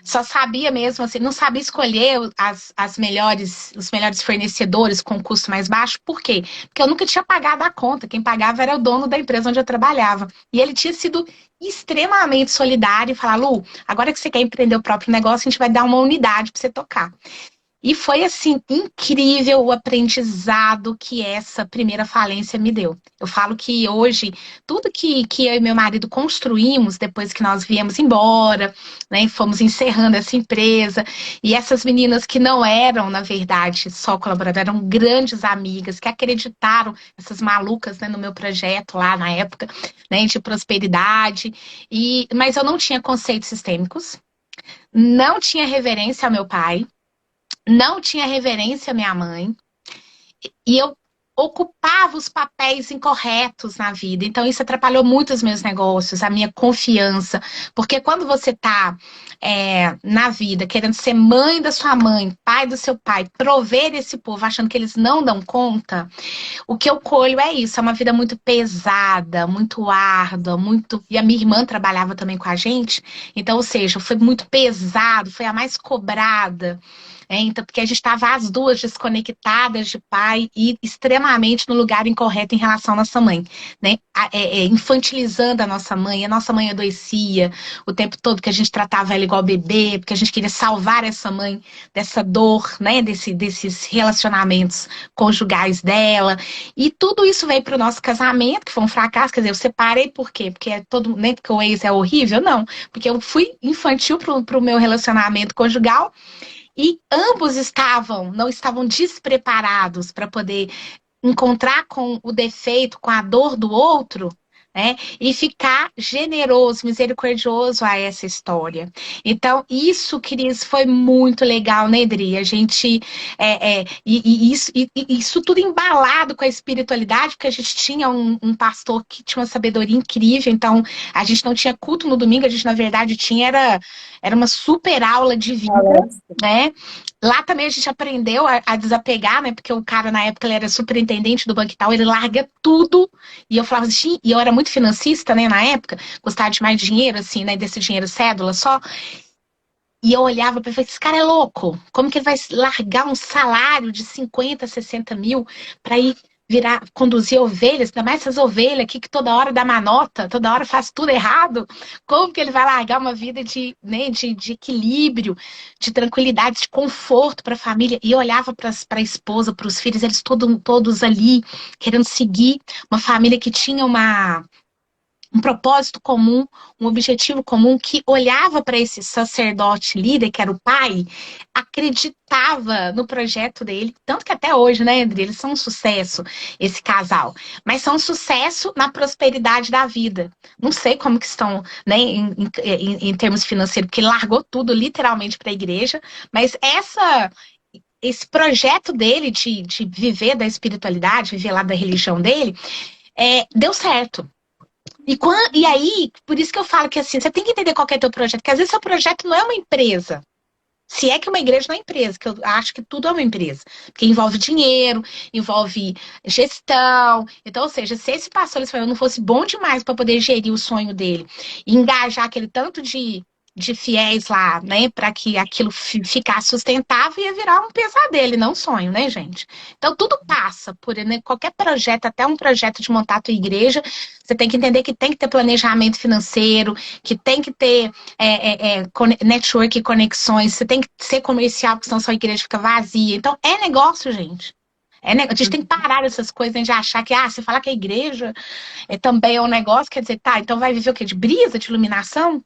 só sabia mesmo, assim, não sabia escolher os melhores fornecedores com custo mais baixo. Por quê? Porque eu nunca tinha pagado a conta, quem pagava era o dono da empresa onde eu trabalhava. E ele tinha sido extremamente solidário e falar: Lu, agora que você quer empreender o próprio negócio, a gente vai dar uma unidade para você tocar. E foi, assim, incrível o aprendizado que essa primeira falência me deu. Eu falo que hoje, tudo que eu e meu marido construímos depois que nós viemos embora, né, fomos encerrando essa empresa, e essas meninas que não eram, na verdade, só colaboradoras, eram grandes amigas, que acreditaram, essas malucas, né, no meu projeto lá na época, né, de prosperidade, mas eu não tinha conceitos sistêmicos, não tinha reverência ao meu pai, não tinha reverência à minha mãe, e eu ocupava os papéis incorretos na vida. Então, isso atrapalhou muito os meus negócios, a minha confiança. Porque quando você está na vida querendo ser mãe da sua mãe, pai do seu pai, prover esse povo, achando que eles não dão conta, o que eu colho é isso. É uma vida muito pesada, muito árdua, muito... E a minha irmã trabalhava também com a gente. Então, ou seja, foi muito pesado, foi a mais cobrada. Então, porque a gente estava as duas desconectadas de pai e extremamente no lugar incorreto em relação à nossa mãe, né? Infantilizando a nossa mãe adoecia o tempo todo, que a gente tratava ela igual bebê, porque a gente queria salvar essa mãe dessa dor, né? Desses relacionamentos conjugais dela. E tudo isso veio para o nosso casamento, que foi um fracasso. Quer dizer, eu separei por quê? Porque nem porque o ex é horrível, não. Porque eu fui infantil para o meu relacionamento conjugal. E ambos não estavam despreparados para poder encontrar com o defeito, com a dor do outro, né? E ficar generoso, misericordioso a essa história. Então, isso, Cris, foi muito legal, né, Edri? A gente, isso tudo embalado com a espiritualidade, porque a gente tinha um pastor que tinha uma sabedoria incrível, então a gente não tinha culto no domingo, a gente, na verdade, era uma super aula de vida, né? Lá também a gente aprendeu a desapegar, né? Porque o cara, na época, ele era superintendente do Banco Itaú, ele larga tudo. E eu falava assim, e eu era muito financista, né, na época, gostava de mais dinheiro, assim, né? Desse dinheiro cédula só. E eu olhava para ele e falei, esse cara é louco. Como que ele vai largar um salário de 50, 60 mil para ir conduzir ovelhas, ainda mais essas ovelhas aqui que toda hora dá manota, toda hora faz tudo errado? Como que ele vai largar uma vida de equilíbrio, de tranquilidade, de conforto para a família? E eu olhava para a esposa, para os filhos, eles todos ali, querendo seguir uma família que tinha um propósito comum, um objetivo comum, que olhava para esse sacerdote líder, que era o pai, acreditava no projeto dele, tanto que até hoje, né, André, eles são um sucesso, esse casal, mas são um sucesso na prosperidade da vida. Não sei como que estão, né, em termos financeiros, porque ele largou tudo literalmente para a igreja, mas esse projeto dele de viver da espiritualidade, viver lá da religião dele, deu certo. E aí, por isso que eu falo que assim, você tem que entender qual que é o teu projeto, porque às vezes seu projeto não é uma empresa. Se é que uma igreja não é empresa, que eu acho que tudo é uma empresa. Porque envolve dinheiro, envolve gestão. Então, ou seja, se esse pastor não fosse bom demais para poder gerir o sonho dele e engajar aquele tanto de fiéis lá, né, para que aquilo ficasse sustentável, ia virar um pesadelo, não um sonho, né, gente? Então, tudo passa por, né, qualquer projeto, até um projeto de montar a tua igreja, você tem que entender que tem que ter planejamento financeiro, que tem que ter network e conexões, você tem que ser comercial, porque senão sua igreja fica vazia. Então, é negócio, gente. A gente tem que parar essas coisas de achar que, você falar que a igreja também é um negócio, quer dizer, tá, então vai viver o quê? De brisa, de iluminação?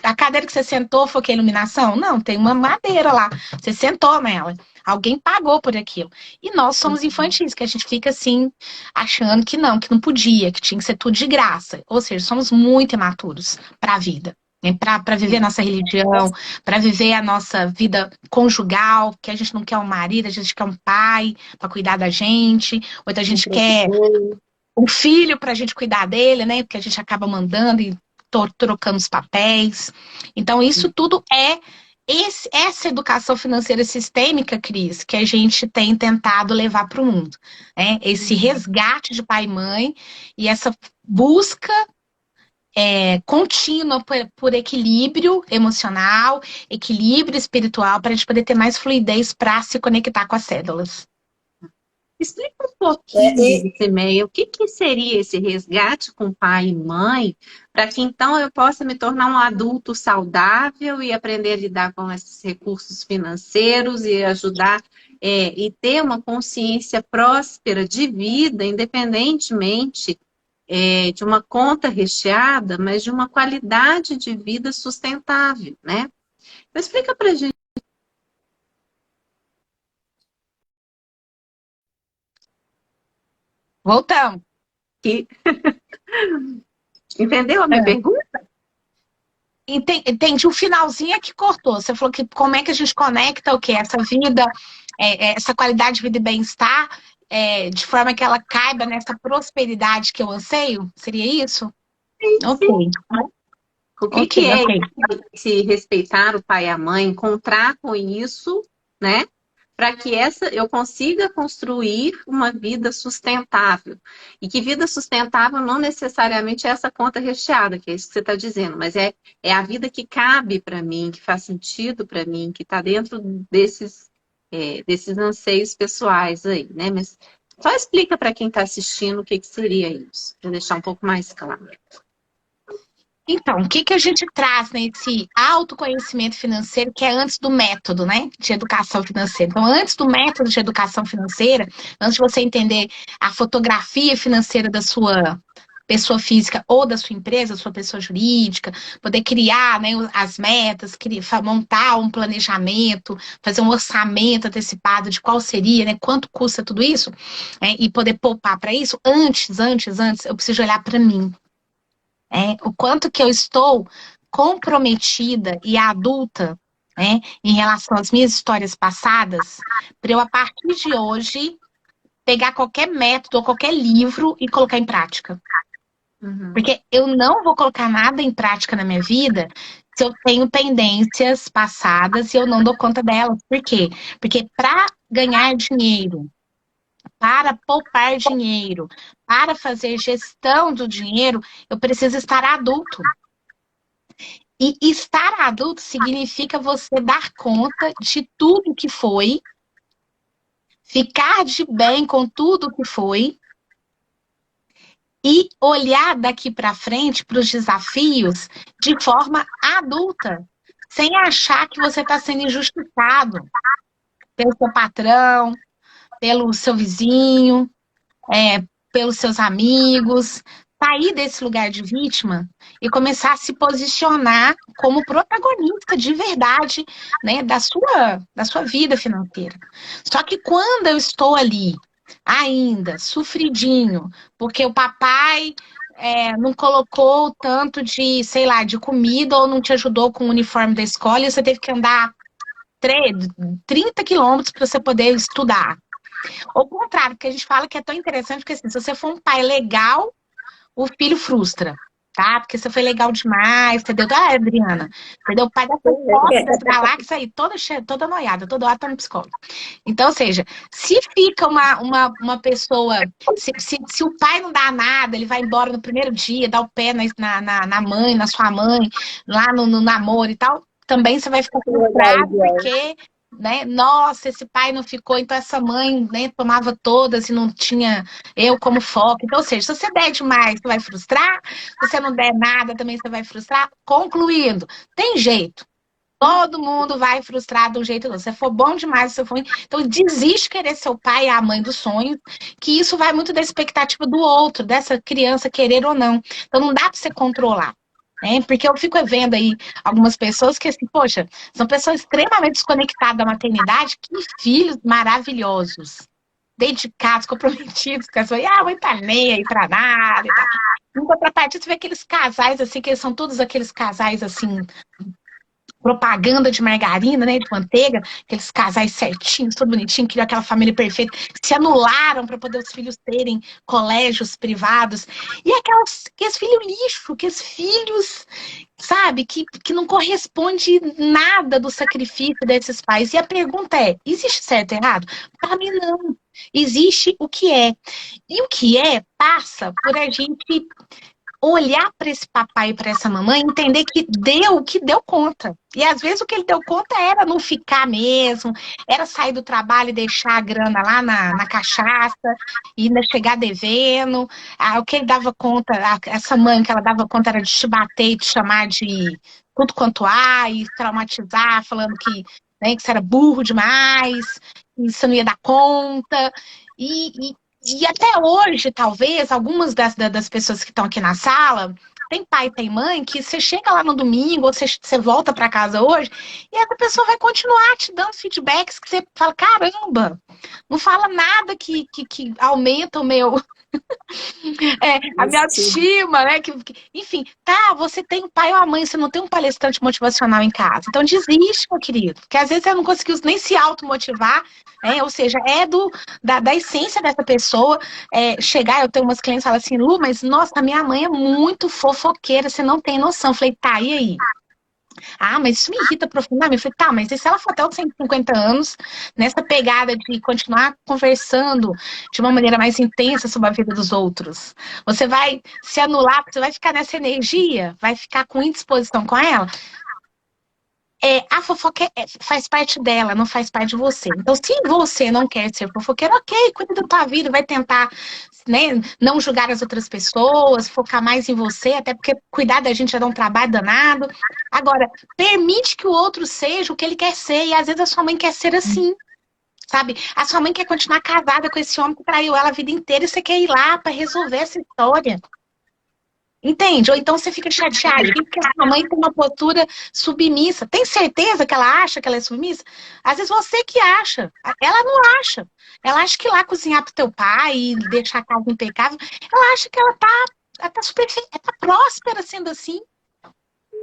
A cadeira que você sentou foi que iluminação? Não, tem uma madeira lá. Você sentou nela. Alguém pagou por aquilo. E nós somos infantis, que a gente fica assim, achando que não podia, que tinha que ser tudo de graça. Ou seja, somos muito imaturos para a vida. Para viver a nossa religião, para viver a nossa vida conjugal, que a gente não quer um marido, a gente quer um pai para cuidar da gente, ou então a gente quer um filho para a gente cuidar dele, né? Porque a gente acaba mandando e trocando os papéis. Então, isso tudo é essa educação financeira sistêmica, Cris, que a gente tem tentado levar para o mundo. Né? Esse resgate de pai e mãe e essa busca contínua por equilíbrio emocional, equilíbrio espiritual, para a gente poder ter mais fluidez para se conectar com as células. Explica um pouquinho, Cimeia, o que seria esse resgate com pai e mãe, para que então eu possa me tornar um adulto saudável e aprender a lidar com esses recursos financeiros e ajudar e ter uma consciência próspera de vida, independentemente de uma conta recheada, mas de uma qualidade de vida sustentável, né? Então, explica para a gente. Voltamos. Entendeu a minha pergunta? Entendi. O finalzinho é que cortou. Você falou que como é que a gente conecta o quê? Essa vida, essa qualidade de vida e bem-estar, de forma que ela caiba nessa prosperidade que eu anseio? Seria isso? Sim. Ok. O que é se respeitar o pai e a mãe, encontrar com isso, né? Para que eu consiga construir uma vida sustentável. E que vida sustentável não necessariamente é essa conta recheada, que é isso que você está dizendo, mas é a vida que cabe para mim, que faz sentido para mim, que está dentro desses anseios pessoais aí, né? Mas só explica para quem está assistindo o que seria isso, para deixar um pouco mais claro. Então, o que a gente traz nesse autoconhecimento financeiro, que é antes do método, né, de educação financeira? Então, antes do método de educação financeira, antes de você entender a fotografia financeira da sua pessoa física ou da sua empresa, da sua pessoa jurídica, poder criar, né, as metas, montar um planejamento, fazer um orçamento antecipado de qual seria, né, quanto custa tudo isso, e poder poupar para isso, antes, eu preciso olhar para mim. O quanto que eu estou comprometida e adulta, em relação às minhas histórias passadas, para eu, a partir de hoje, pegar qualquer método ou qualquer livro e colocar em prática. Uhum. Porque eu não vou colocar nada em prática na minha vida se eu tenho pendências passadas e eu não dou conta delas. Por quê? Porque para ganhar dinheiro, para poupar dinheiro, para fazer gestão do dinheiro, eu preciso estar adulto. E estar adulto significa você dar conta de tudo que foi, ficar de bem com tudo que foi e olhar daqui para frente para os desafios de forma adulta, sem achar que você está sendo injustiçado pelo seu patrão, pelo seu vizinho, pelos seus amigos, sair desse lugar de vítima e começar a se posicionar como protagonista de verdade, né, da sua vida financeira. Só que quando eu estou ali, ainda, sofridinho, porque o papai não colocou tanto de, sei lá, de comida ou não te ajudou com o uniforme da escola e você teve que andar 30 quilômetros para você poder estudar. Ao contrário, porque a gente fala que é tão interessante, porque assim, se você for um pai legal, o filho frustra, tá? Porque você foi legal demais, entendeu? Ah, Adriana, entendeu? O pai da fofoca das galáxias aí, toda noiada, toda hora tá no psicólogo. Então, ou seja, se fica uma pessoa, se o pai não dá nada, ele vai embora no primeiro dia, dá o pé na mãe, na sua mãe, lá no namoro e tal, também você vai ficar frustrado, porque... né? Nossa, esse pai não ficou, então essa mãe, né, tomava todas e não tinha eu como foco. Então, ou seja, se você der demais, você vai frustrar. Se você não der nada, também você vai frustrar. Concluindo, tem jeito. Todo mundo vai frustrar de um jeito ou outro. Se for bom demais, se for ruim. Então, desiste de querer ser o pai e a mãe do sonho, que isso vai muito da expectativa do outro, dessa criança querer ou não. Então, não dá para você controlar. Porque eu fico vendo aí algumas pessoas que, assim, poxa, são pessoas extremamente desconectadas da maternidade, que filhos maravilhosos, dedicados, comprometidos, com a sua, mãe tá nem aí pra nada e tal. Em contrapartida, você vê aqueles casais, assim, que eles são todos aqueles casais, assim, propaganda de margarina, né, de manteiga, aqueles casais certinhos, tudo bonitinho, criou aquela família perfeita, se anularam para poder os filhos terem colégios privados, e aqueles filhos lixo, aqueles filhos, sabe, que não corresponde nada do sacrifício desses pais. E a pergunta é, existe certo e errado? Para mim, não. Existe o que é. E o que é passa por a gente olhar para esse papai e para essa mamãe, entender que deu o que deu conta. E às vezes o que ele deu conta era não ficar mesmo, era sair do trabalho e deixar a grana lá na cachaça, e ainda chegar devendo. O que ele dava conta, essa mãe que ela dava conta era de te bater e te chamar de tudo quanto há, e traumatizar, falando que, né, que você era burro demais, que você não ia dar conta. E até hoje, talvez, algumas das pessoas que estão aqui na sala, tem pai e tem mãe, que você chega lá no domingo, ou você volta para casa hoje, e essa pessoa vai continuar te dando feedbacks que você fala, caramba, não fala nada que aumenta o meu... a minha autoestima, né? Enfim, tá, você tem um pai ou a mãe, você não tem um palestrante motivacional em casa. Então desiste, meu querido, porque às vezes você não conseguiu nem se automotivar, ou seja, da essência dessa pessoa chegar, eu tenho umas clientes que falam assim, Lu, mas nossa, a minha mãe é muito fofoqueira, você não tem noção. Eu falei, tá, e aí? Ah, mas isso me irrita profundamente. Eu falei, tá, mas e se ela for até os 150 anos, nessa pegada de continuar conversando de uma maneira mais intensa sobre a vida dos outros? Você vai se anular, você vai ficar nessa energia? Vai ficar com indisposição com ela? A fofoca faz parte dela, não faz parte de você. Então, se você não quer ser fofoqueiro, ok, cuida da tua vida, vai tentar, né, não julgar as outras pessoas, focar mais em você, até porque cuidar da gente já dá um trabalho danado. Agora, permite que o outro seja o que ele quer ser, e às vezes a sua mãe quer ser assim, sabe? A sua mãe quer continuar casada com esse homem que traiu ela a vida inteira, e você quer ir lá para resolver essa história. Entende? Ou então você fica chateado porque a sua mãe tem uma postura submissa. Tem certeza que ela acha que ela é submissa? Às vezes você que acha. Ela não acha. Ela acha que ir lá cozinhar pro teu pai e deixar a casa impecável, ela acha que ela tá super, tá próspera sendo assim.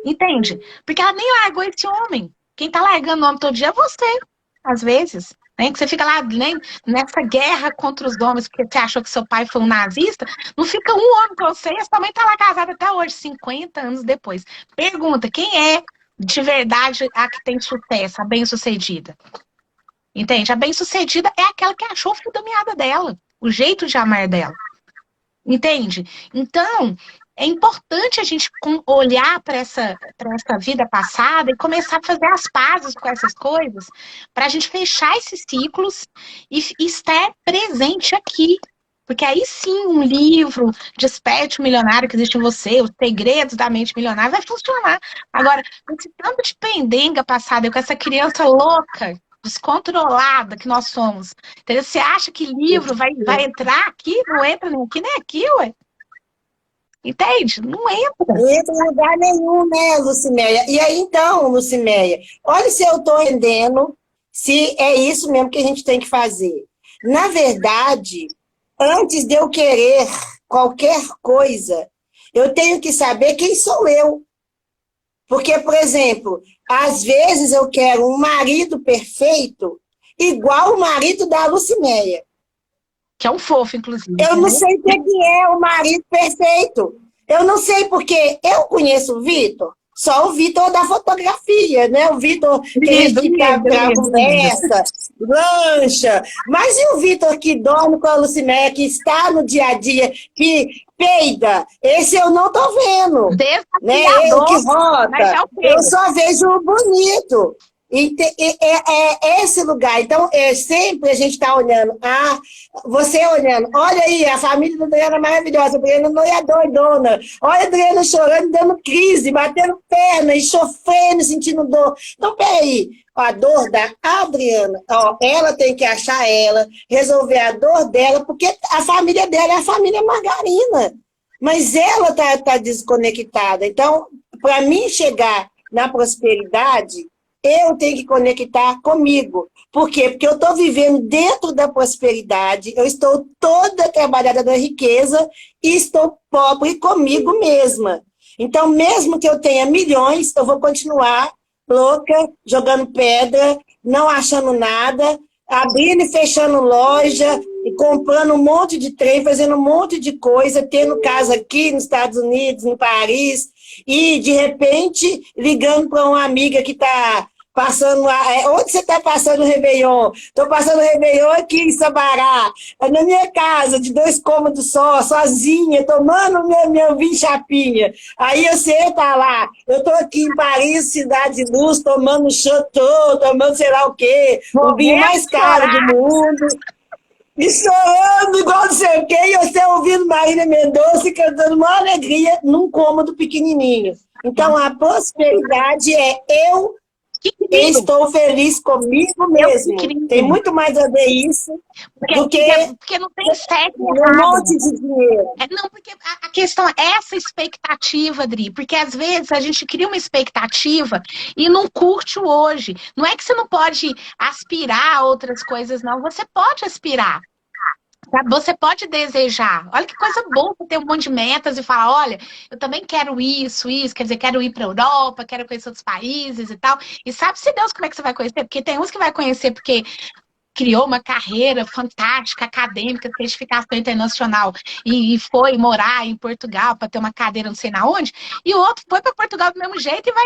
Entende? Porque ela nem largou esse homem. Quem tá largando o homem todo dia é você, às vezes. Né? Que você fica lá, né, nessa guerra contra os homens, porque você achou que seu pai foi um nazista, não fica um homem com você, e sua mãe tá lá casada até hoje, 50 anos depois. Pergunta, quem é de verdade a que tem sucesso, a bem-sucedida? Entende? A bem-sucedida é aquela que achou o fio da meada dela, o jeito de amar dela. Entende? Então, é importante a gente olhar para essa vida passada e começar a fazer as pazes com essas coisas, para a gente fechar esses ciclos e estar presente aqui. Porque aí sim, um livro, Desperte o Milionário que existe em você, Os Segredos da Mente Milionária, vai funcionar. Agora, com esse tanto de pendenga passada, com essa criança louca, descontrolada que nós somos, entendeu? Você acha que livro vai entrar aqui? Não entra nem aqui, nem aqui, ué. Entende? Não entra. Não entra em lugar nenhum, né, Luciméia? E aí, então, Luciméia, olha se eu estou entendendo se é isso mesmo que a gente tem que fazer. Na verdade, antes de eu querer qualquer coisa, eu tenho que saber quem sou eu. Porque, por exemplo, às vezes eu quero um marido perfeito igual o marido da Luciméia. Que é um fofo, inclusive. Eu não sei o que é o marido perfeito. Eu não sei porque eu conheço o Vitor, só o Vitor da fotografia, né? O Vitor que conversa, lancha. Mas e o Vitor que dorme com a Luciméia, que está no dia a dia, que peida? Esse eu não tô vendo. Né? Ele que rota. Eu só vejo o bonito. É esse lugar. Então, sempre a gente está olhando. Você olhando. Olha aí, a família da Adriana é maravilhosa. A Adriana não é doidona. Olha a Adriana chorando, dando crise, batendo perna e sofrendo, sentindo dor. Então, peraí. A dor da Adriana, ela tem que achar ela, resolver a dor dela, porque a família dela é a família Margarina. Mas ela tá desconectada. Então, para mim chegar na prosperidade, eu tenho que conectar comigo. Por quê? Porque eu estou vivendo dentro da prosperidade, eu estou toda trabalhada na riqueza e estou pobre comigo mesma. Então, mesmo que eu tenha milhões, eu vou continuar louca, jogando pedra, não achando nada, abrindo e fechando loja, e comprando um monte de trem, fazendo um monte de coisa, tendo casa aqui nos Estados Unidos, em Paris, e de repente ligando para uma amiga que está passando lá. Onde você está passando o Réveillon? Estou passando o Réveillon aqui em Sabará, na minha casa, de 2 cômodos só, sozinha, tomando meu vinho chapinha. Aí você está lá, eu estou aqui em Paris, Cidade de Luz, tomando Chateau, tomando sei lá o quê, o vinho mais caro do mundo. E chorando, igual não sei o quê, e você ouvindo Marília Mendonça e cantando uma alegria num cômodo pequenininho. Então, a prosperidade é eu estou feliz comigo mesmo. Tem muito mais a ver isso do que porque não tem certo um errado. monte de dinheiro. Não, porque a questão é essa expectativa, Adri, porque às vezes a gente cria uma expectativa e não curte o hoje. Não é que você não pode aspirar a outras coisas, não. Você pode aspirar. Você pode desejar. Olha que coisa boa ter um monte de metas e falar, olha, eu também quero isso, quer dizer, quero ir para a Europa, quero conhecer outros países e tal. E sabe-se Deus como é que você vai conhecer? Porque tem uns que vai conhecer porque criou uma carreira fantástica, acadêmica, certificação internacional e foi morar em Portugal para ter uma cadeira não sei na onde, e o outro foi para Portugal do mesmo jeito e vai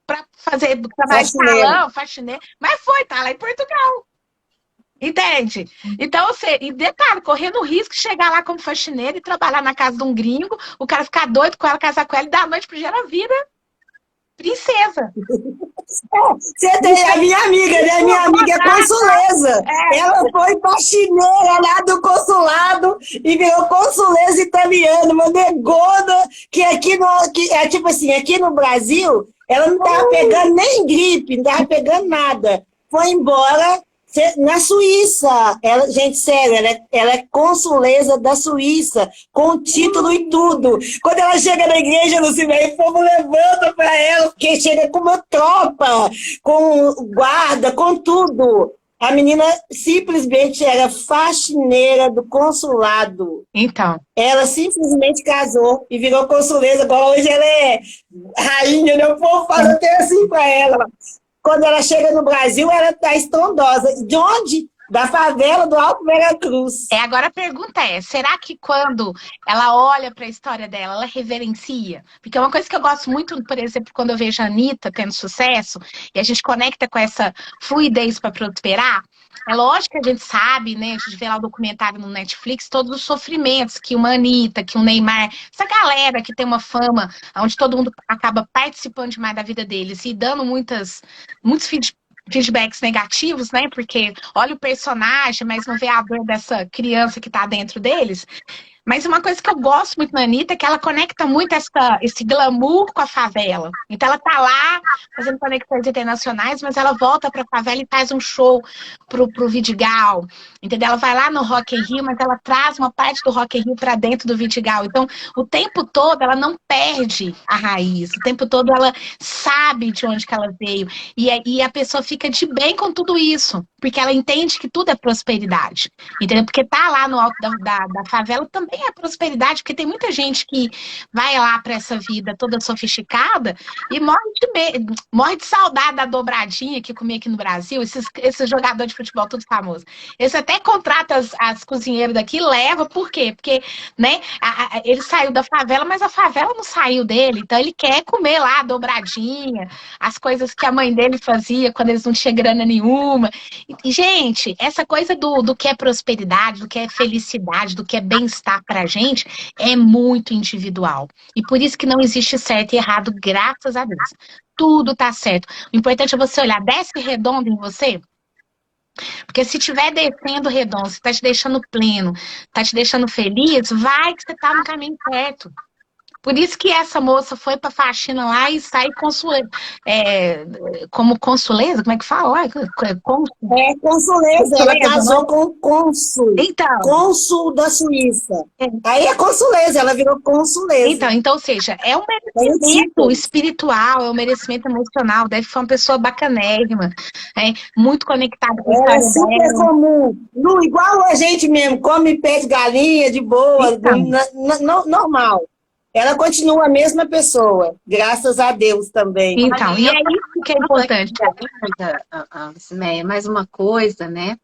para fazer trabalho de salão, faxineiro, mas tá lá em Portugal. Entende? Então, e detalhe, correndo o risco de chegar lá como faxineiro e trabalhar na casa de um gringo, o cara ficar doido com ela, casar com ela e da noite pro dia ela vira princesa. Você tem a minha amiga, né? Minha amiga é consuleza. Ela foi faxineira lá do consulado e virou consuleza italiana, uma negona que aqui tipo assim, aqui no Brasil, ela não tava pegando nem gripe, não tava pegando nada. Foi embora na Suíça. Gente, sério, ela é consuleza da Suíça, com título e tudo. Quando ela chega na igreja, Lucimei, o povo levanta para ela, porque chega com uma tropa, com guarda, com tudo. A menina simplesmente era faxineira do consulado. Então. Ela simplesmente casou e virou consuleza. Agora hoje ela é rainha, né? O povo fala até assim para ela. Quando ela chega no Brasil, ela está estrondosa. De onde? Da favela do Alto Veracruz. Agora a pergunta é, será que quando ela olha para a história dela, ela reverencia? Porque é uma coisa que eu gosto muito, por exemplo, quando eu vejo a Anitta tendo sucesso, e a gente conecta com essa fluidez para prosperar, é lógico que a gente sabe, né? A gente vê lá o documentário no Netflix, todos os sofrimentos que uma Anitta, que um Neymar, essa galera que tem uma fama, onde todo mundo acaba participando demais da vida deles e dando muitos feedbacks negativos, né? Porque olha o personagem, mas não vê a dor dessa criança que tá dentro deles. Mas uma coisa que eu gosto muito na Anitta é que ela conecta muito esse glamour com a favela. Então ela tá lá fazendo conexões internacionais, mas ela volta pra favela e faz um show pro Vidigal. Entendeu? Ela vai lá no Rock in Rio, mas ela traz uma parte do Rock in Rio pra dentro do Vidigal. Então, o tempo todo ela não perde a raiz. O tempo todo ela sabe de onde que ela veio. E a pessoa fica de bem com tudo isso. Porque ela entende que tudo é prosperidade. Entendeu? Porque tá lá no alto da favela também é prosperidade, porque tem muita gente que vai lá para essa vida toda sofisticada e morre de saudade da dobradinha que comia aqui no Brasil, esses jogadores de futebol tudo famoso. Eles até contratam as cozinheiras daqui e levam, por quê? Porque, né, ele saiu da favela, mas a favela não saiu dele, então ele quer comer lá a dobradinha, as coisas que a mãe dele fazia quando eles não tinham grana nenhuma. E, gente, essa coisa do que é prosperidade, do que é felicidade, do que é bem-estar pra gente, é muito individual. E por isso que não existe certo e errado, graças a Deus. Tudo tá certo. O importante é você olhar, desce redondo em você, porque se tiver descendo redondo, se tá te deixando pleno, tá te deixando feliz, vai que você tá no caminho certo. Por isso que essa moça foi pra faxina lá e sai como consuleza, como é que fala? Consuleza, ela casou com o cônsul. Então. Cônsul da Suíça. Aí é consuleza, ela virou consuleza. Então, ou seja, é um merecimento espiritual, é um merecimento emocional, deve ser uma pessoa bacanérrima, muito conectada com a história dela. É super comum, igual a gente mesmo, come pé de galinha de boa, normal. ela continua a mesma pessoa, graças a Deus também. Então, e é isso que é importante. Luciméia, mais uma coisa, né?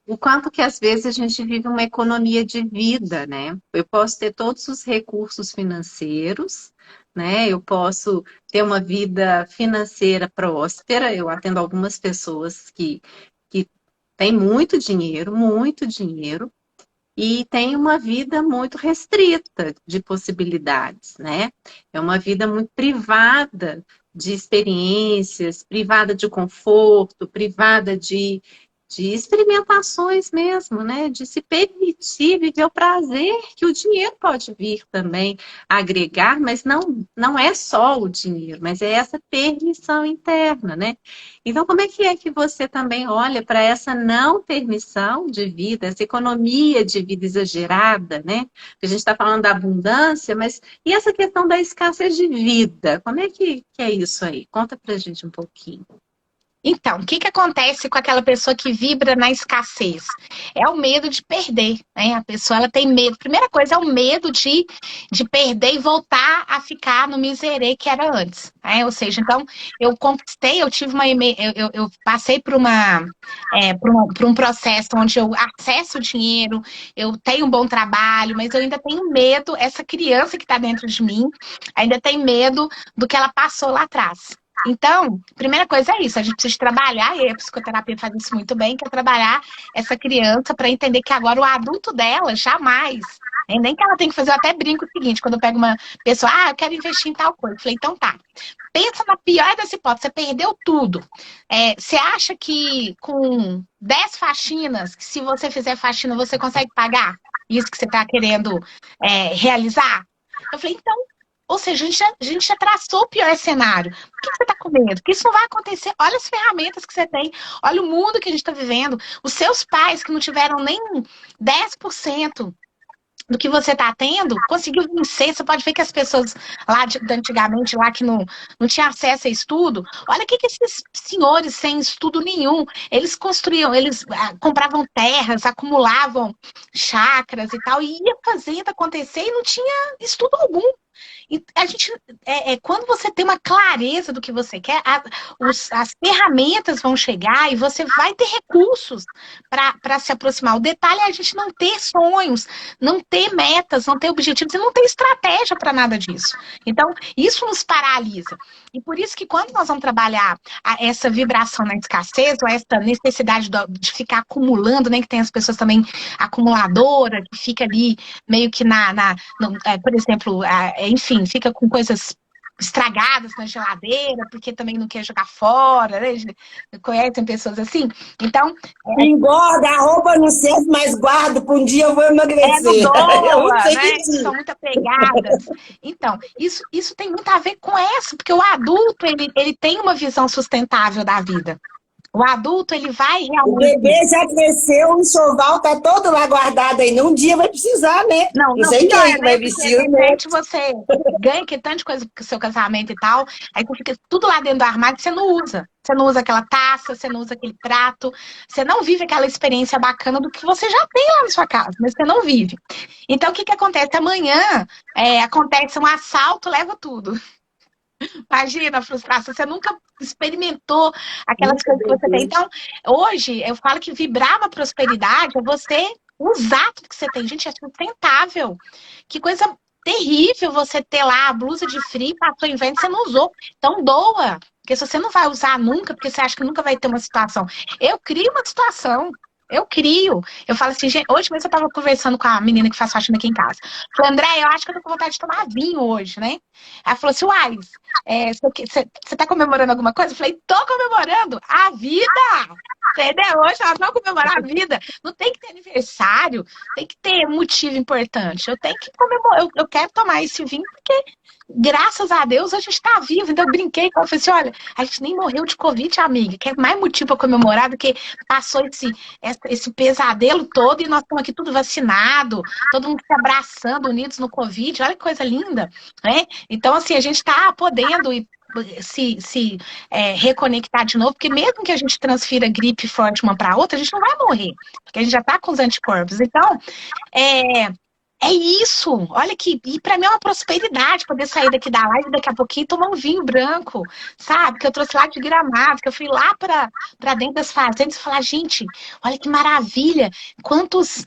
O quanto que às vezes a gente vive uma economia de vida, né? Eu posso ter todos os recursos financeiros, né? Eu posso ter uma vida financeira próspera. Eu atendo algumas pessoas que têm muito dinheiro, e tem uma vida muito restrita de possibilidades, né? É uma vida muito privada de experiências, privada de conforto, privada de experimentações mesmo, né? De se permitir viver o prazer que o dinheiro pode vir também agregar, mas não é só o dinheiro, mas é essa permissão interna, né? Então, como é que você também olha para essa não permissão de vida, essa economia de vida exagerada, né? A gente está falando da abundância, mas e essa questão da escassez de vida? Como é que é isso aí? Conta pra gente um pouquinho. Então, o que que acontece com aquela pessoa que vibra na escassez? É o medo de perder, né? A pessoa, ela tem medo. Primeira coisa é o medo de perder e voltar a ficar no miserê que era antes, né? Ou seja, então, eu conquistei, eu tive eu passei por um processo onde eu acesso o dinheiro, eu tenho um bom trabalho, mas eu ainda tenho medo, essa criança que está dentro de mim, ainda tem medo do que ela passou lá atrás. Então, primeira coisa é isso, a gente precisa trabalhar, e a psicoterapia faz isso muito bem, que é trabalhar essa criança para entender que agora o adulto dela jamais, nem que ela tem que fazer, eu até brinco o seguinte, quando eu pego uma pessoa, eu quero investir em tal coisa, eu falei, então tá, pensa na pior das hipóteses, você perdeu tudo, você acha que com 10 faxinas, que se você fizer faxina, você consegue pagar isso que você está querendo realizar? Eu falei, então, ou seja, a gente já traçou o pior cenário. Por que você está com medo? Porque isso não vai acontecer. Olha as ferramentas que você tem. Olha o mundo que a gente está vivendo. Os seus pais, que não tiveram nem 10% do que você está tendo, conseguiu vencer. Você pode ver que as pessoas lá de antigamente, lá que não tinham acesso a estudo, olha o que esses senhores sem estudo nenhum, eles construíam, eles compravam terras, acumulavam chacras e tal, e ia fazendo acontecer e não tinha estudo algum. E a gente, quando você tem uma clareza do que você quer, as ferramentas vão chegar e você vai ter recursos para se aproximar. O detalhe é a gente não ter sonhos, não ter metas, não ter objetivos e não ter estratégia para nada disso. Então, isso nos paralisa. E por isso que quando nós vamos trabalhar essa vibração na escassez, ou essa necessidade de ficar acumulando, né, que tem as pessoas também acumuladoras, que fica ali meio que por exemplo, enfim, fica com coisas estragadas na geladeira, porque também não quer jogar fora, né? Conhecem pessoas assim? Então... Engorda, a roupa não serve, mas guarda, para um dia eu vou emagrecer. Não doa, né? São muito apegadas. Então, isso tem muito a ver com essa, porque o adulto, ele tem uma visão sustentável da vida. O adulto, ele vai realmente... O bebê já cresceu, o enxoval tá todo lá guardado aí. Um dia vai precisar, né? Não sei pior, quem vai vestir. De repente você ganha que tanta coisa pro seu casamento e tal, aí fica tudo lá dentro do armário que você não usa. Você não usa aquela taça, você não usa aquele prato, você não vive aquela experiência bacana do que você já tem lá na sua casa, mas você não vive. Então, o que acontece? Amanhã acontece um assalto, leva tudo. Imagina a frustração, você nunca experimentou aquelas coisas que você tem. Então, hoje, eu falo que vibrar na prosperidade é você usar tudo que você tem. Gente, é sustentável. Que coisa terrível você ter lá a blusa de frio, passou inverno, você não usou. Então, doa. Porque se você não vai usar nunca, porque você acha que nunca vai ter uma situação. Eu crio uma situação. Eu crio. Eu falo assim, gente, hoje mesmo eu tava conversando com a menina que faz faxina aqui em casa. Falei, André, eu acho que eu tô com vontade de tomar vinho hoje, né? Ela falou assim, uai, você tá comemorando alguma coisa? Eu falei, tô comemorando a vida! Entendeu? Hoje elas vão comemorar a vida. Não tem que ter aniversário, tem que ter motivo importante. Eu tenho que comemorar, eu quero tomar esse vinho porque, graças a Deus, a gente tá vivo. Então eu brinquei com ela, falei assim, olha, a gente nem morreu de Covid, amiga. Que é mais motivo pra comemorar do que passou esse pesadelo todo e nós estamos aqui tudo vacinado, todo mundo se abraçando, unidos no Covid. Olha que coisa linda, né? Então, assim, a gente tá podendo se reconectar de novo, porque mesmo que a gente transfira gripe forte uma para outra, a gente não vai morrer, porque a gente já está com os anticorpos. Então, É isso! Olha que, e para mim é uma prosperidade poder sair daqui da live daqui a pouquinho e tomar um vinho branco, sabe? Que eu trouxe lá de Gramado, que eu fui lá para dentro das fazendas e falar, gente, olha que maravilha! Quantos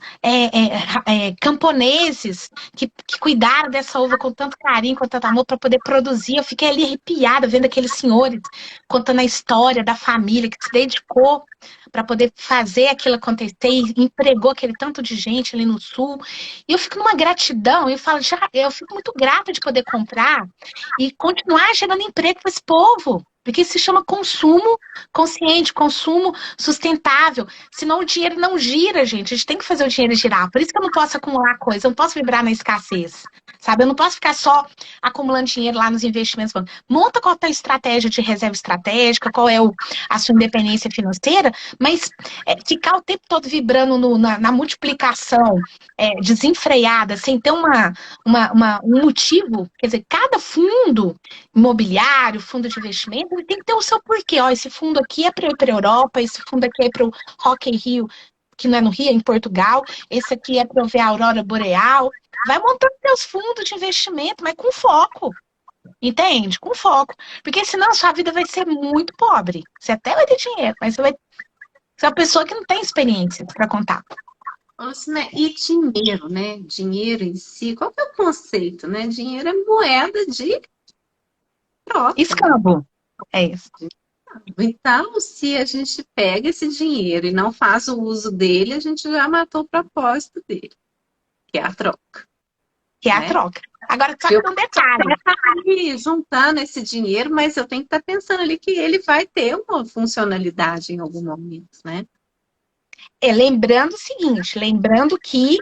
camponeses que cuidaram dessa uva com tanto carinho, com tanto amor para poder produzir. Eu fiquei ali arrepiada vendo aqueles senhores contando a história da família que se dedicou para poder fazer aquilo acontecer e empregou aquele tanto de gente ali no sul. E eu fico numa gratidão, eu falo, eu fico muito grata de poder comprar e continuar gerando emprego para esse povo. Porque isso se chama consumo consciente, consumo sustentável. Senão o dinheiro não gira, gente. A gente tem que fazer o dinheiro girar. Por isso que eu não posso acumular coisa, eu não posso vibrar na escassez. Sabe? Eu não posso ficar só acumulando dinheiro lá nos investimentos. Monta qual é a tua estratégia de reserva estratégica, qual é a sua independência financeira, mas ficar o tempo todo vibrando na multiplicação desenfreada, sem ter um motivo, quer dizer, cada fundo imobiliário, fundo de investimento, ele tem que ter o seu porquê. Ó, esse fundo aqui é para ir para a Europa, esse fundo aqui é para o Rock in Rio, que não é no Rio, é em Portugal, esse aqui é para eu ver a aurora boreal. Vai montando seus fundos de investimento, mas com foco. Entende? Com foco. Porque senão a sua vida vai ser muito pobre. Você até vai ter dinheiro, mas você vai ser uma pessoa que não tem experiência para contar. E dinheiro, né? Dinheiro em si, qual que é o conceito, né? Dinheiro é moeda de troca. Escambo. É isso. Então, se a gente pega esse dinheiro e não faz o uso dele, a gente já matou o propósito dele, que é a troca. Que é a troca. Agora, só que um detalhe. Eu juntando esse dinheiro, mas eu tenho que estar pensando ali que ele vai ter uma funcionalidade em algum momento, né? Lembrando o seguinte, lembrando que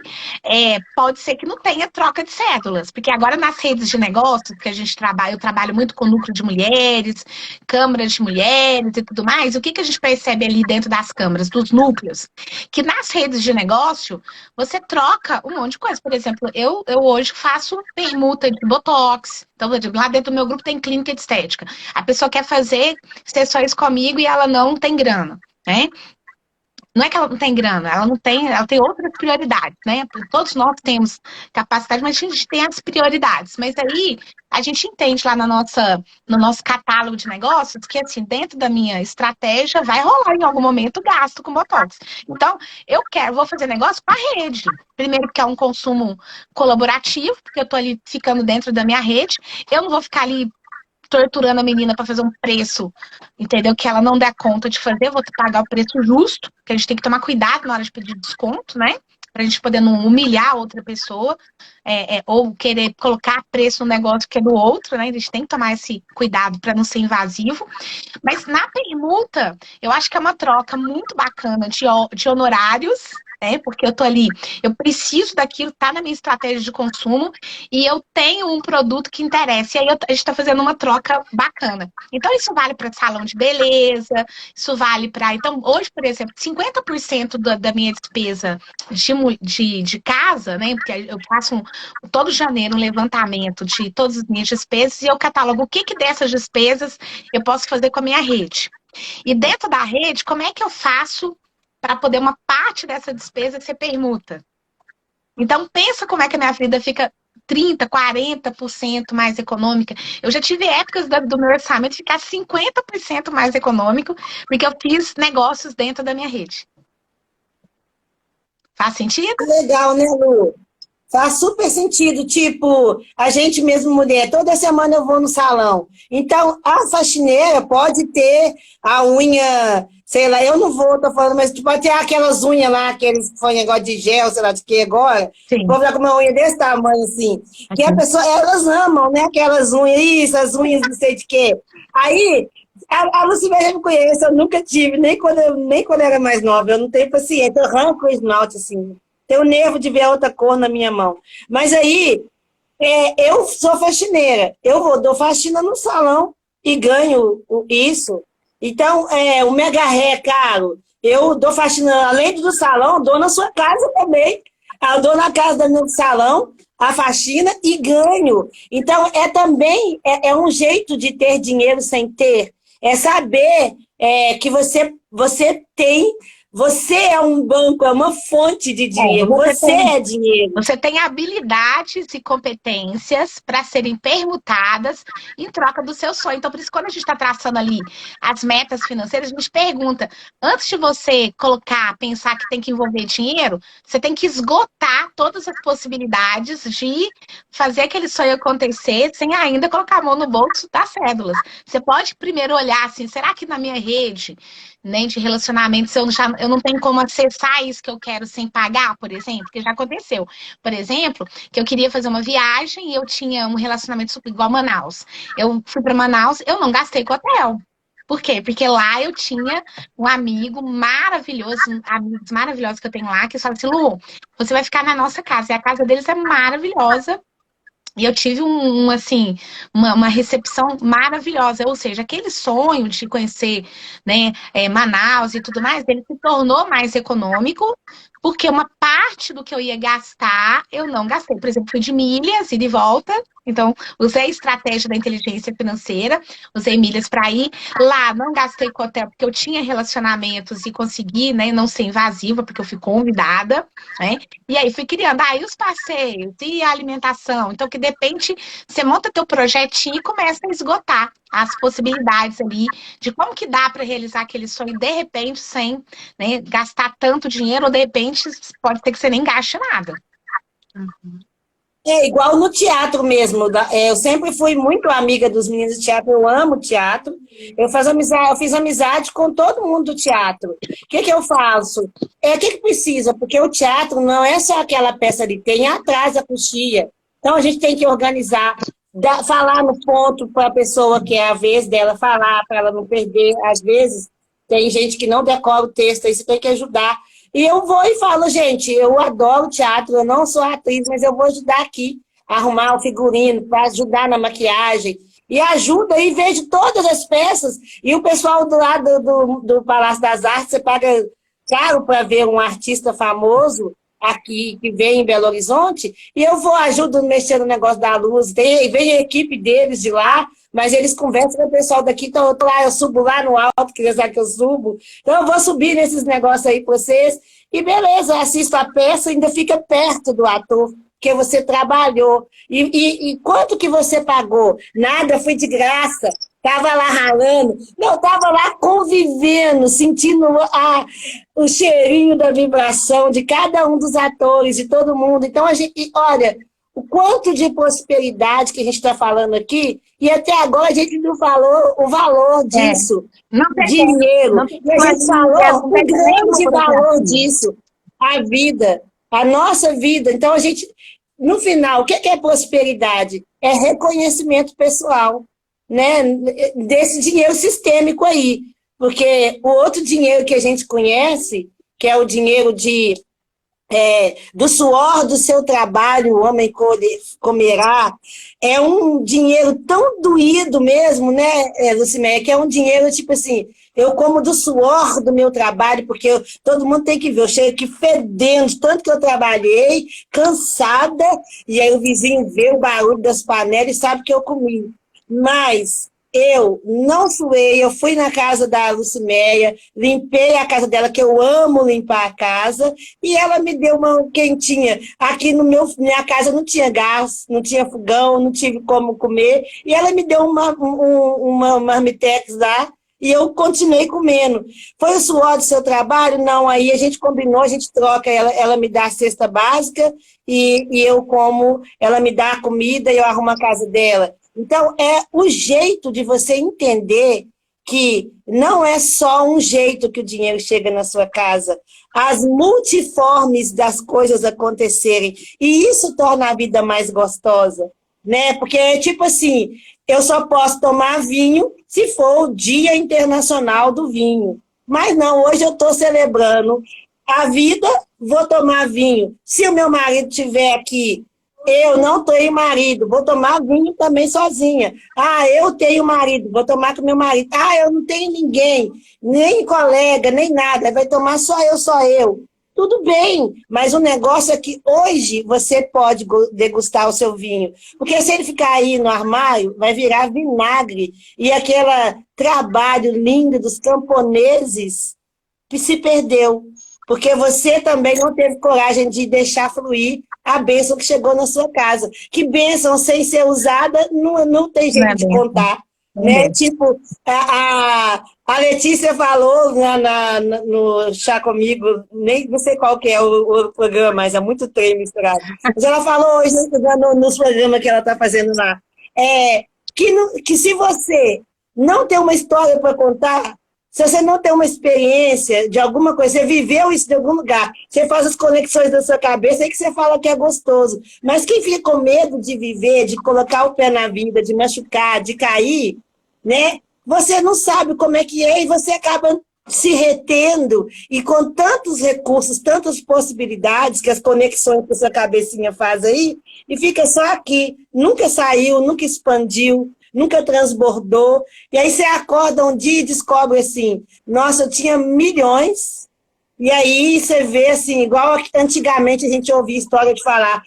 pode ser que não tenha troca de cédulas, porque agora nas redes de negócios que a gente trabalha, eu trabalho muito com núcleo de mulheres, câmaras de mulheres e tudo mais, o que a gente percebe ali dentro das câmaras, dos núcleos? Que nas redes de negócio, você troca um monte de coisa. Por exemplo, eu hoje faço permuta de botox, então lá dentro do meu grupo tem clínica de estética. A pessoa quer fazer sessões comigo e ela não tem grana, né? Não é que ela não tem grana, ela tem outras prioridades, né? Todos nós temos capacidade, mas a gente tem as prioridades. Mas aí a gente entende lá no nosso catálogo de negócios que, assim, dentro da minha estratégia, vai rolar em algum momento gasto com Botox. Então, vou fazer negócio com a rede. Primeiro, porque é um consumo colaborativo, porque eu tô ali ficando dentro da minha rede. Eu não vou ficar ali torturando a menina para fazer um preço, entendeu? Que ela não dá conta de fazer, eu vou pagar o preço justo, que a gente tem que tomar cuidado na hora de pedir desconto, né? Pra gente poder não humilhar a outra pessoa, ou querer colocar preço no negócio que é do outro, né? A gente tem que tomar esse cuidado para não ser invasivo. Mas na permuta, eu acho que é uma troca muito bacana de honorários, porque eu tô ali, eu preciso daquilo, tá na minha estratégia de consumo e eu tenho um produto que interessa. E aí a gente tá fazendo uma troca bacana. Então, isso vale para salão de beleza, isso vale para. Então, hoje, por exemplo, 50% da minha despesa de casa, né? Porque eu faço todo janeiro um levantamento de todas as minhas despesas e eu catalogo o que dessas despesas eu posso fazer com a minha rede. E dentro da rede, como é que eu faço para poder uma parte dessa despesa ser permuta? Então, pensa como é que a minha vida fica 30%, 40% mais econômica. Eu já tive épocas do meu orçamento ficar 50% mais econômico, porque eu fiz negócios dentro da minha rede. Faz sentido? Legal, né, Lu? Faz super sentido, tipo, a gente mesmo mulher, toda semana eu vou no salão. Então, a faxineira pode ter a unha, sei lá, eu não vou, tô falando, mas pode ter aquelas unhas lá, aqueles foi negócio de gel, sei lá de que agora. Sim. Vou ficar com uma unha desse tamanho, assim. Que a pessoa, elas amam, né? Aquelas unhas, isso, as unhas não sei de quê. Aí, a Lucimere me conhece, eu nunca tive, nem quando eu era mais nova, eu não tenho paciência, eu arranco o esmalte, assim. Tenho nervo de ver a outra cor na minha mão. Mas aí, eu sou faxineira. Dou faxina no salão e ganho isso. Então, o mega ré é caro. Eu dou faxina, além do salão, dou na sua casa também. Eu dou na casa do meu salão a faxina e ganho. Então, também um jeito de ter dinheiro sem ter. É saber que você tem Você é um banco, é uma fonte de dinheiro, você é dinheiro. Você tem habilidades e competências para serem permutadas em troca do seu sonho. Então, por isso, quando a gente está traçando ali as metas financeiras, a gente pergunta, antes de você colocar, pensar que tem que envolver dinheiro, você tem que esgotar todas as possibilidades de fazer aquele sonho acontecer sem ainda colocar a mão no bolso das cédulas. Você pode primeiro olhar assim, será que na minha rede, né, de relacionamentos eu não tenho como acessar isso que eu quero sem pagar, por exemplo? Porque já aconteceu. Por exemplo, que eu queria fazer uma viagem e eu tinha um relacionamento super igual a Manaus. Eu fui para Manaus, eu não gastei com hotel. Por quê? Porque lá eu tinha um amigo maravilhoso, amigos maravilhosos que eu tenho lá, que falam assim, Lu, você vai ficar na nossa casa. E a casa deles é maravilhosa. E eu tive assim, uma recepção maravilhosa, ou seja, aquele sonho de conhecer, né, Manaus e tudo mais, ele se tornou mais econômico, porque uma parte do que eu ia gastar, eu não gastei. Por exemplo, fui de milhas, ida e volta, então usei a estratégia da inteligência financeira, usei milhas para ir. Lá, não gastei com hotel, porque eu tinha relacionamentos e consegui, né, não ser invasiva, porque eu fui convidada, né? E aí fui criando, e os passeios, e a alimentação. Então, que de repente, você monta teu projetinho e começa a esgotar as possibilidades ali de como que dá para realizar aquele sonho, de repente, sem, né, gastar tanto dinheiro, ou de repente, pode ter que você nem gaste nada. Uhum. É igual no teatro mesmo. Eu sempre fui muito amiga dos meninos de teatro, eu amo teatro. Eu fiz amizade com todo mundo do teatro. O que eu faço? O que precisa? Porque o teatro não é só aquela peça ali, tem atrás a coxia. Então a gente tem que organizar, falar no ponto para a pessoa que é a vez dela falar, para ela não perder. Às vezes tem gente que não decora o texto, aí você tem que ajudar. E eu vou e falo, gente, eu adoro teatro, eu não sou atriz, mas eu vou ajudar aqui, a arrumar o figurino, para ajudar na maquiagem. E ajuda e vejo todas as peças. E o pessoal do lado do Palácio das Artes, você paga caro para ver um artista famoso aqui, que vem em Belo Horizonte, e eu vou, ajudo a mexer no negócio da luz, vem a equipe deles de lá, mas eles conversam com o pessoal daqui, então eu subo lá no alto, que eles sabem que eu subo, então eu vou subir nesses negócios aí para vocês, e beleza, eu assisto a peça, ainda fica perto do ator, porque você trabalhou, e quanto que você pagou? Nada, foi de graça, estava lá ralando, não, estava lá convivendo, sentindo o cheirinho da vibração de cada um dos atores, de todo mundo. Então, a gente, olha, o quanto de prosperidade que a gente está falando aqui, e até agora a gente não falou o valor disso, dinheiro. E a gente falou o grande valor disso, a vida, a nossa vida. Então, a gente, no final, o que é prosperidade? É reconhecimento pessoal, né, desse dinheiro sistêmico aí, porque o outro dinheiro que a gente conhece, que é o dinheiro do suor do seu trabalho, o homem comerá, é um dinheiro tão doído mesmo, né, Luciméia, que é um dinheiro tipo assim, eu como do suor do meu trabalho, porque todo mundo tem que ver, eu chego aqui fedendo, tanto que eu trabalhei, cansada, e aí o vizinho vê o barulho das panelas e sabe que eu comi. Mas eu não suei, eu fui na casa da Luciméia, limpei a casa dela, que eu amo limpar a casa, e ela me deu uma quentinha. Aqui minha casa não tinha gás, não tinha fogão, não tive como comer, e ela me deu uma marmitex lá, e eu continuei comendo. Foi o suor do seu trabalho? Não, aí a gente combinou, a gente troca, ela me dá a cesta básica, e eu como, ela me dá a comida e eu arrumo a casa dela. Então, é o jeito de você entender que não é só um jeito que o dinheiro chega na sua casa, as multiformes das coisas acontecerem, e isso torna a vida mais gostosa, né? Porque, tipo assim, eu só posso tomar vinho se for o Dia Internacional do Vinho. Mas não, hoje eu estou celebrando a vida, vou tomar vinho. Se o meu marido estiver aqui, eu não tenho marido, vou tomar vinho também sozinha. Eu tenho marido, vou tomar com meu marido. Eu não tenho ninguém, nem colega, nem nada, vai tomar só eu. Tudo bem, mas o negócio é que hoje você pode degustar o seu vinho. Porque se ele ficar aí no armário, vai virar vinagre. E aquele trabalho lindo dos camponeses se perdeu, porque você também não teve coragem de deixar fluir a bênção que chegou na sua casa. Que bênção sem ser usada não tem jeito de contar. Né? Tipo, a Letícia falou no Chá Comigo, nem não sei qual que é o programa, mas é muito trem misturado. Mas ela falou hoje nos programas que ela está fazendo lá, que se você não tem uma história para contar, se você não tem uma experiência de alguma coisa, você viveu isso em algum lugar, você faz as conexões da sua cabeça e que você fala que é gostoso. Mas quem fica com medo de viver, de colocar o pé na vida, de machucar, de cair, né? Você não sabe como é que é e você acaba se retendo e com tantos recursos, tantas possibilidades que as conexões que a sua cabecinha faz aí e fica só aqui. Nunca saiu, nunca expandiu, nunca transbordou. E aí você acorda um dia e descobre assim, nossa, eu tinha milhões. E aí você vê assim, igual antigamente a gente ouvia história de falar,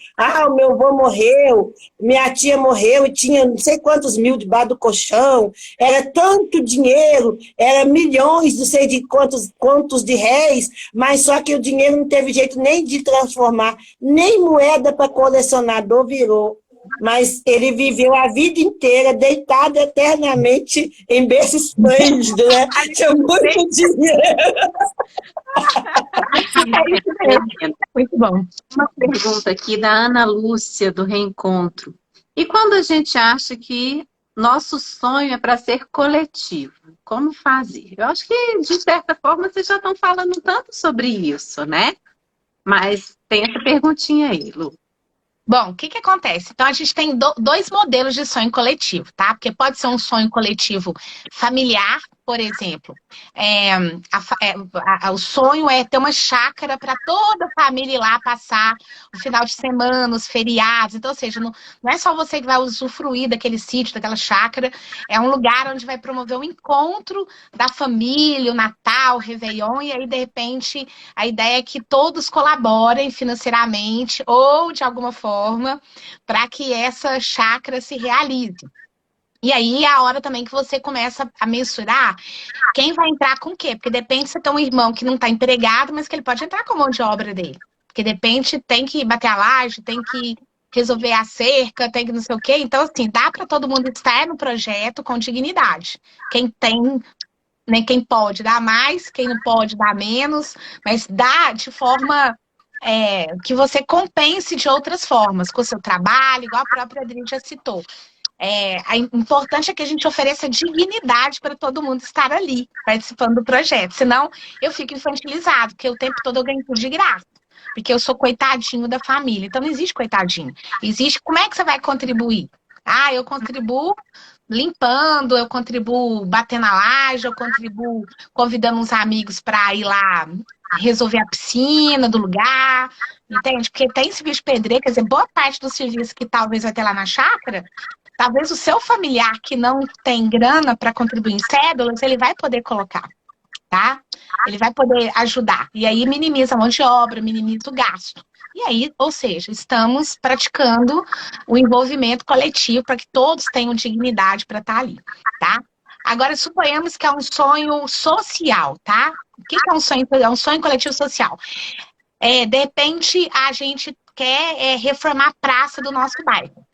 o meu avô morreu, minha tia morreu e tinha não sei quantos mil debaixo do colchão, era tanto dinheiro, era milhões, não sei de quantos de réis, mas só que o dinheiro não teve jeito nem de transformar, nem moeda para colecionador virou. Mas ele viveu a vida inteira deitado eternamente em berço esplêndido, né? Tinha muito dinheiro. É isso mesmo. Muito bom. Uma pergunta aqui da Ana Lúcia, do Reencontro. E quando a gente acha que nosso sonho é para ser coletivo, como fazer? Eu acho que, de certa forma, vocês já estão falando tanto sobre isso, né? Mas tem essa perguntinha aí, Lu. Bom, o que acontece? Então, a gente tem dois modelos de sonho coletivo, tá? Porque pode ser um sonho coletivo familiar, por exemplo. O sonho é ter uma chácara para toda a família ir lá passar o final de semana, os feriados. Então, ou seja, não é só você que vai usufruir daquele sítio, daquela chácara. É um lugar onde vai promover o encontro da família, o Natal, o Réveillon. E aí, de repente, a ideia é que todos colaborem financeiramente ou de alguma forma para que essa chácara se realize. E aí é a hora também que você começa a mensurar quem vai entrar com o quê. Porque depende se você tem um irmão que não está empregado, mas que ele pode entrar com a mão de obra dele. Porque de repente tem que bater a laje, tem que resolver a cerca, tem que não sei o quê. Então, assim, dá para todo mundo estar no projeto com dignidade. Quem tem, né, quem pode dar mais, quem não pode dar menos, mas dá de forma que você compense de outras formas, com o seu trabalho, igual a própria Adri já citou. O importante é que a gente ofereça dignidade para todo mundo estar ali, participando do projeto. Senão, eu fico infantilizado, porque o tempo todo eu ganho tudo de graça. Porque eu sou coitadinho da família. Então, não existe coitadinho. Existe como é que você vai contribuir. Eu contribuo limpando, eu contribuo batendo a laje, eu contribuo convidando uns amigos para ir lá resolver a piscina do lugar, entende? Porque tem serviço de pedreiro, quer dizer, boa parte do serviço que talvez vai ter lá na chácara, talvez o seu familiar que não tem grana para contribuir em cédulas, ele vai poder colocar, tá? Ele vai poder ajudar. E aí minimiza a mão de obra, minimiza o gasto. E aí, ou seja, estamos praticando o envolvimento coletivo para que todos tenham dignidade para estar ali, tá? Agora, suponhamos que é um sonho social, tá? O que é um sonho? É um sonho coletivo social. De repente, a gente quer reformar a praça do nosso bairro.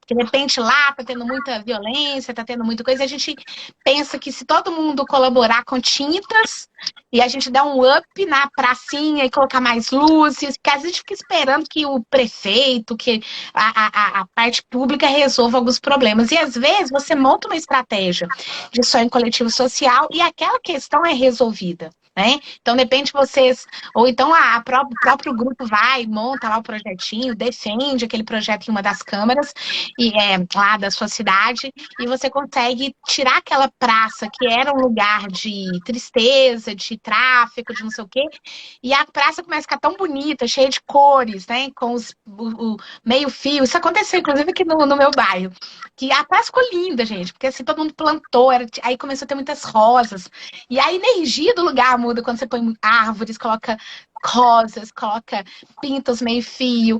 De repente lá tá tendo muita violência, tá tendo muita coisa, a gente pensa que se todo mundo colaborar com tintas e a gente dar um up na pracinha e colocar mais luzes, porque às vezes a gente fica esperando que o prefeito, que a parte pública resolva alguns problemas. E às vezes você monta uma estratégia de sonho coletivo social e aquela questão é resolvida. Né? Então, de repente, vocês... Ou então, o próprio grupo vai, monta lá o projetinho, defende aquele projeto em uma das câmaras lá da sua cidade, e você consegue tirar aquela praça que era um lugar de tristeza, de tráfico, de não sei o quê, e a praça começa a ficar tão bonita, cheia de cores, né? Com o meio-fio. Isso aconteceu, inclusive, aqui no meu bairro. Que a praça ficou linda, gente, porque assim, todo mundo plantou, aí começou a ter muitas rosas. E a energia do lugar muda quando você põe árvores, coloca rosas, coloca pinta os meio-fio,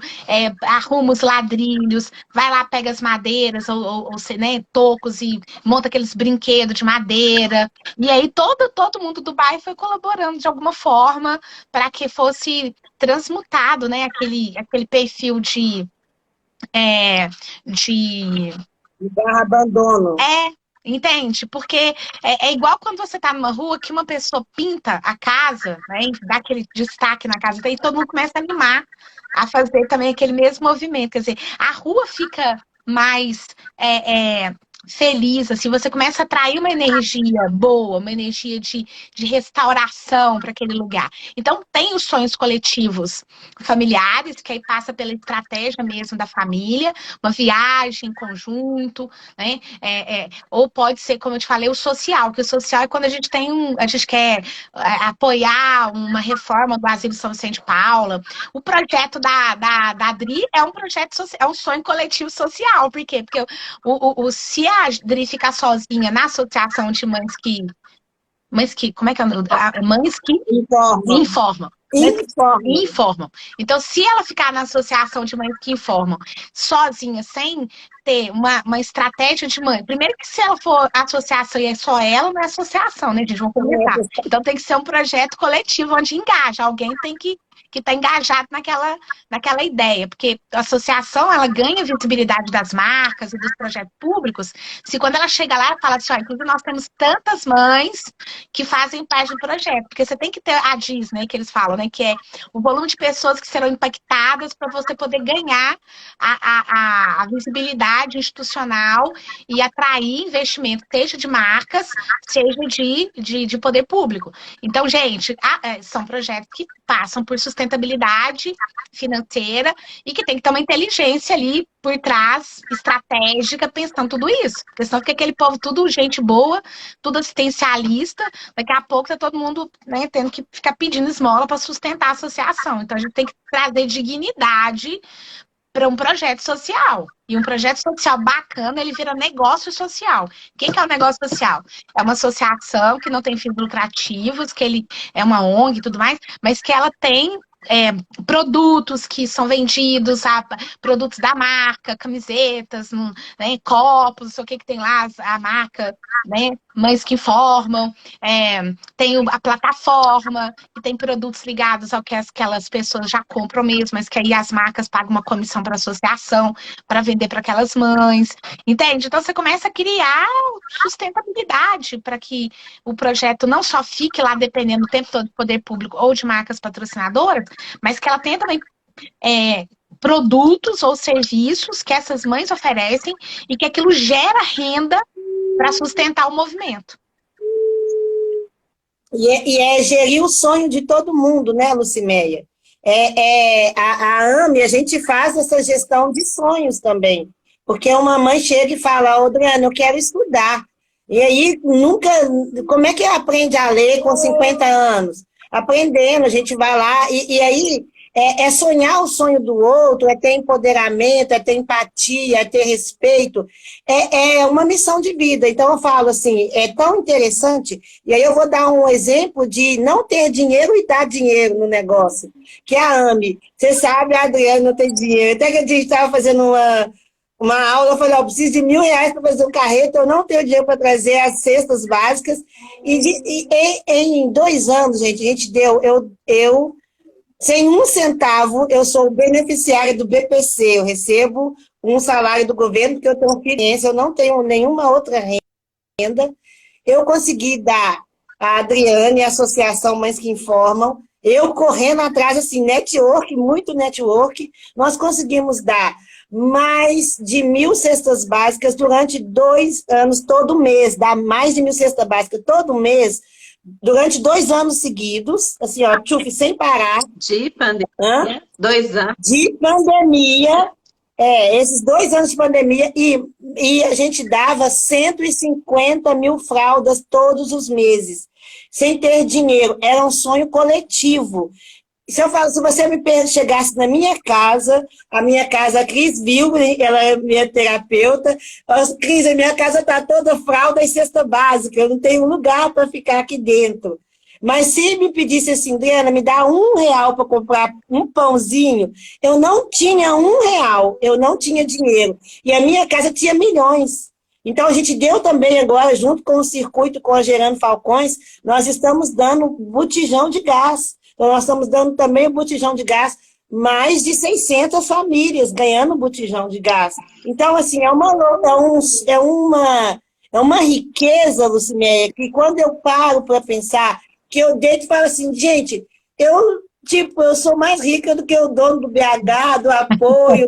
arruma os ladrilhos, vai lá, pega as madeiras ou né, tocos e monta aqueles brinquedos de madeira. E aí todo mundo do bairro foi colaborando de alguma forma para que fosse transmutado, né, aquele perfil de Barra abandono. entende? Porque é igual quando você tá numa rua que uma pessoa pinta a casa, né? E dá aquele destaque na casa, daí todo mundo começa a animar a fazer também aquele mesmo movimento. Quer dizer, a rua fica mais feliz, assim, você começa a atrair uma energia boa, uma energia de restauração para aquele lugar. Então, tem os sonhos coletivos familiares, que aí passa pela estratégia mesmo da família, uma viagem em conjunto, né? Ou pode ser, como eu te falei, o social, que o social é quando a gente a gente quer apoiar uma reforma do Asilo São Vicente de Paula. O projeto da Adri é um projeto social, é um sonho coletivo social. Por quê? Porque se a Adri ficar sozinha na associação de mães que, como é que é? Mães que informam. Informam. Então, se ela ficar na associação de mães que informam sozinha, sem ter uma estratégia de mãe, primeiro que se ela for associação e é só ela, não é associação, né, gente? Vamos começar. Então, tem que ser um projeto coletivo onde engaja. Alguém tem que estar engajado naquela ideia, porque a associação, ela ganha visibilidade das marcas e dos projetos públicos, se quando ela chega lá, ela fala assim, inclusive nós temos tantas mães que fazem parte do projeto, porque você tem que ter a DIS, né, que eles falam, né, que é o volume de pessoas que serão impactadas para você poder ganhar a visibilidade institucional e atrair investimento, seja de marcas, seja de poder público. Então, gente, são projetos que passam por sustentabilidade financeira e que tem que ter uma inteligência ali por trás, estratégica, pensando tudo isso. Porque senão fica aquele povo tudo gente boa, tudo assistencialista, daqui a pouco tá todo mundo, né, tendo que ficar pedindo esmola para sustentar a associação. Então a gente tem que trazer dignidade para um projeto social. E um projeto social bacana, ele vira negócio social. O que é o negócio social? É uma associação que não tem fins lucrativos, que ele é uma ONG e tudo mais, mas que ela tem produtos que são vendidos, produtos da marca, camisetas, né, copos, não sei o que tem lá, a marca, né, Mães que Informam, tem a plataforma, que tem produtos ligados ao que aquelas pessoas já compram mesmo, mas que aí as marcas pagam uma comissão para a associação, para vender para aquelas mães, entende? Então você começa a criar sustentabilidade para que o projeto não só fique lá dependendo o tempo todo do poder público ou de marcas patrocinadoras, mas que ela tenha também produtos ou serviços que essas mães oferecem e que aquilo gera renda para sustentar o movimento. E é gerir o sonho de todo mundo, né, Lucimeia? A AME, a gente faz essa gestão de sonhos também. Porque uma mãe chega e fala, Adriana, eu quero estudar. E aí, como é que aprende a ler com 50 anos? Aprendendo, a gente vai lá, e aí é sonhar o sonho do outro, é ter empoderamento, é ter empatia, é ter respeito, é uma missão de vida. Então eu falo assim, é tão interessante, e aí eu vou dar um exemplo de não ter dinheiro e dar dinheiro no negócio, que é a AME. Você sabe, a Adriana não tem dinheiro, até que a gente estava fazendo uma aula, eu falei, eu preciso de R$1.000 para fazer um carreto, eu não tenho dinheiro para trazer as cestas básicas, e em 2 anos, gente, a gente deu, eu sem um centavo, eu sou beneficiária do BPC, eu recebo um salário do governo, porque eu tenho experiência, eu não tenho nenhuma outra renda, eu consegui dar a Adriane, a Associação Mães que Informam, eu correndo atrás, assim, muito network, nós conseguimos dar mais de 1.000 cestas básicas durante 2 anos, todo mês, dar mais de 1.000 cestas básicas todo mês, durante 2 anos seguidos, assim, ó, tchuf, sem parar. De pandemia, 2 anos. De pandemia, esses 2 anos de pandemia, e a gente dava 150 mil fraldas todos os meses, sem ter dinheiro, era um sonho coletivo. Se você chegasse na minha casa, a Cris viu, ela é minha terapeuta, Cris, a minha casa está toda fralda e cesta básica, eu não tenho lugar para ficar aqui dentro. Mas se me pedisse assim, Adriana, me dá R$ 1 para comprar um pãozinho, eu não tinha R$ 1, eu não tinha dinheiro. E a minha casa tinha milhões. Então, a gente deu também agora, junto com o circuito, com a Gerando Falcões, nós estamos dando botijão de gás. Então, nós estamos dando também o botijão de gás, mais de 600 famílias ganhando botijão de gás. Então, assim, é uma riqueza, Luciméia, que quando eu paro para pensar, que eu deito e falo assim, gente, eu sou mais rica do que o dono do BH, do apoio,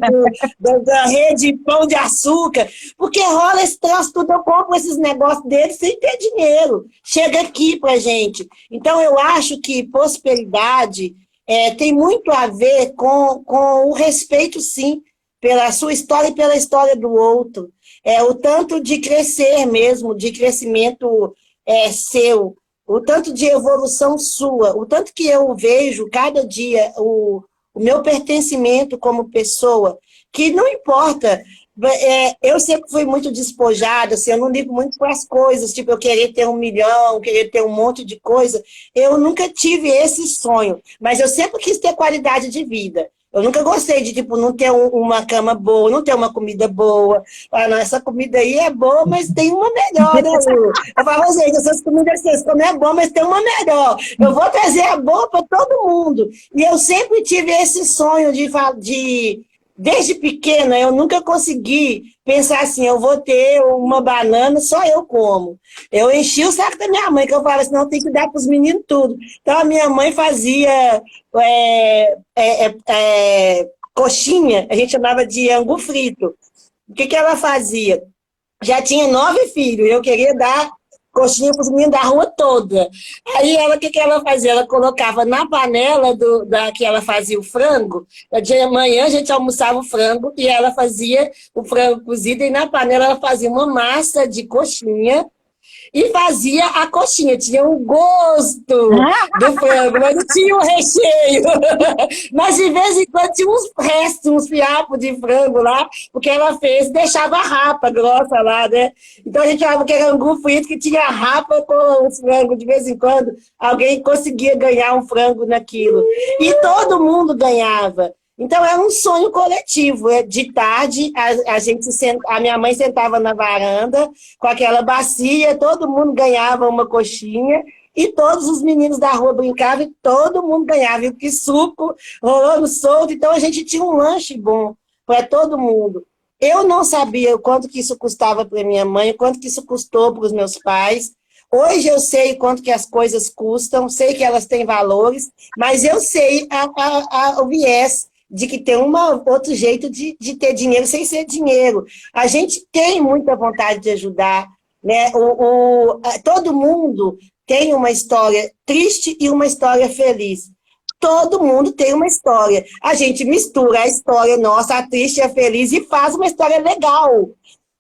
da rede Pão de Açúcar, porque rola esse troço tudo, eu compro esses negócios deles sem ter dinheiro. Chega aqui pra gente. Então, eu acho que prosperidade tem muito a ver com o respeito, sim, pela sua história e pela história do outro. O tanto de crescer mesmo, de crescimento seu, o tanto de evolução sua, o tanto que eu vejo cada dia o meu pertencimento como pessoa, que não importa, eu sempre fui muito despojada, assim, eu não ligo muito para as coisas, tipo, eu querer ter 1 milhão, querer ter um monte de coisa, eu nunca tive esse sonho, mas eu sempre quis ter qualidade de vida. Eu nunca gostei de, tipo, não ter uma cama boa, não ter uma comida boa. Ah, não, essa comida aí é boa, mas tem uma melhor, né, Lu? Eu falo, gente, essas comidas que vocês comem é boa, mas tem uma melhor. Eu vou trazer a boa para todo mundo. E eu sempre tive esse sonho desde pequena, eu nunca consegui pensar assim, eu vou ter uma banana, só eu como. Eu enchi o saco da minha mãe, que eu falava assim, não, tem que dar para os meninos tudo. Então, a minha mãe fazia coxinha, a gente chamava de angu frito. O que ela fazia? Já tinha 9 filhos, eu queria dar coxinha para os meninos da rua toda. Aí, o que ela fazia? Ela colocava na panela que ela fazia o frango, de manhã a gente almoçava o frango, e ela fazia o frango cozido, e na panela ela fazia uma massa de coxinha, e fazia a coxinha, tinha o gosto do frango, mas não tinha o recheio. Mas de vez em quando tinha uns restos, uns fiapos de frango lá, porque ela fez, deixava a rapa grossa lá, né? Então a gente falava que era angu frito, que tinha rapa com os frangos. De vez em quando alguém conseguia ganhar um frango naquilo. E todo mundo ganhava. Então, era um sonho coletivo. De tarde, a minha mãe sentava na varanda com aquela bacia, todo mundo ganhava uma coxinha e todos os meninos da rua brincavam e todo mundo ganhava. E que suco rolando solto. Então, a gente tinha um lanche bom para todo mundo. Eu não sabia o quanto que isso custava para minha mãe, o quanto que isso custou para os meus pais. Hoje eu sei quanto que as coisas custam, sei que elas têm valores, mas eu sei o viés de que tem outro jeito de ter dinheiro sem ser dinheiro. A gente tem muita vontade de ajudar, né? Todo mundo tem uma história triste e uma história feliz. Todo mundo tem uma história. A gente mistura a história nossa, a triste e a feliz, e faz uma história legal,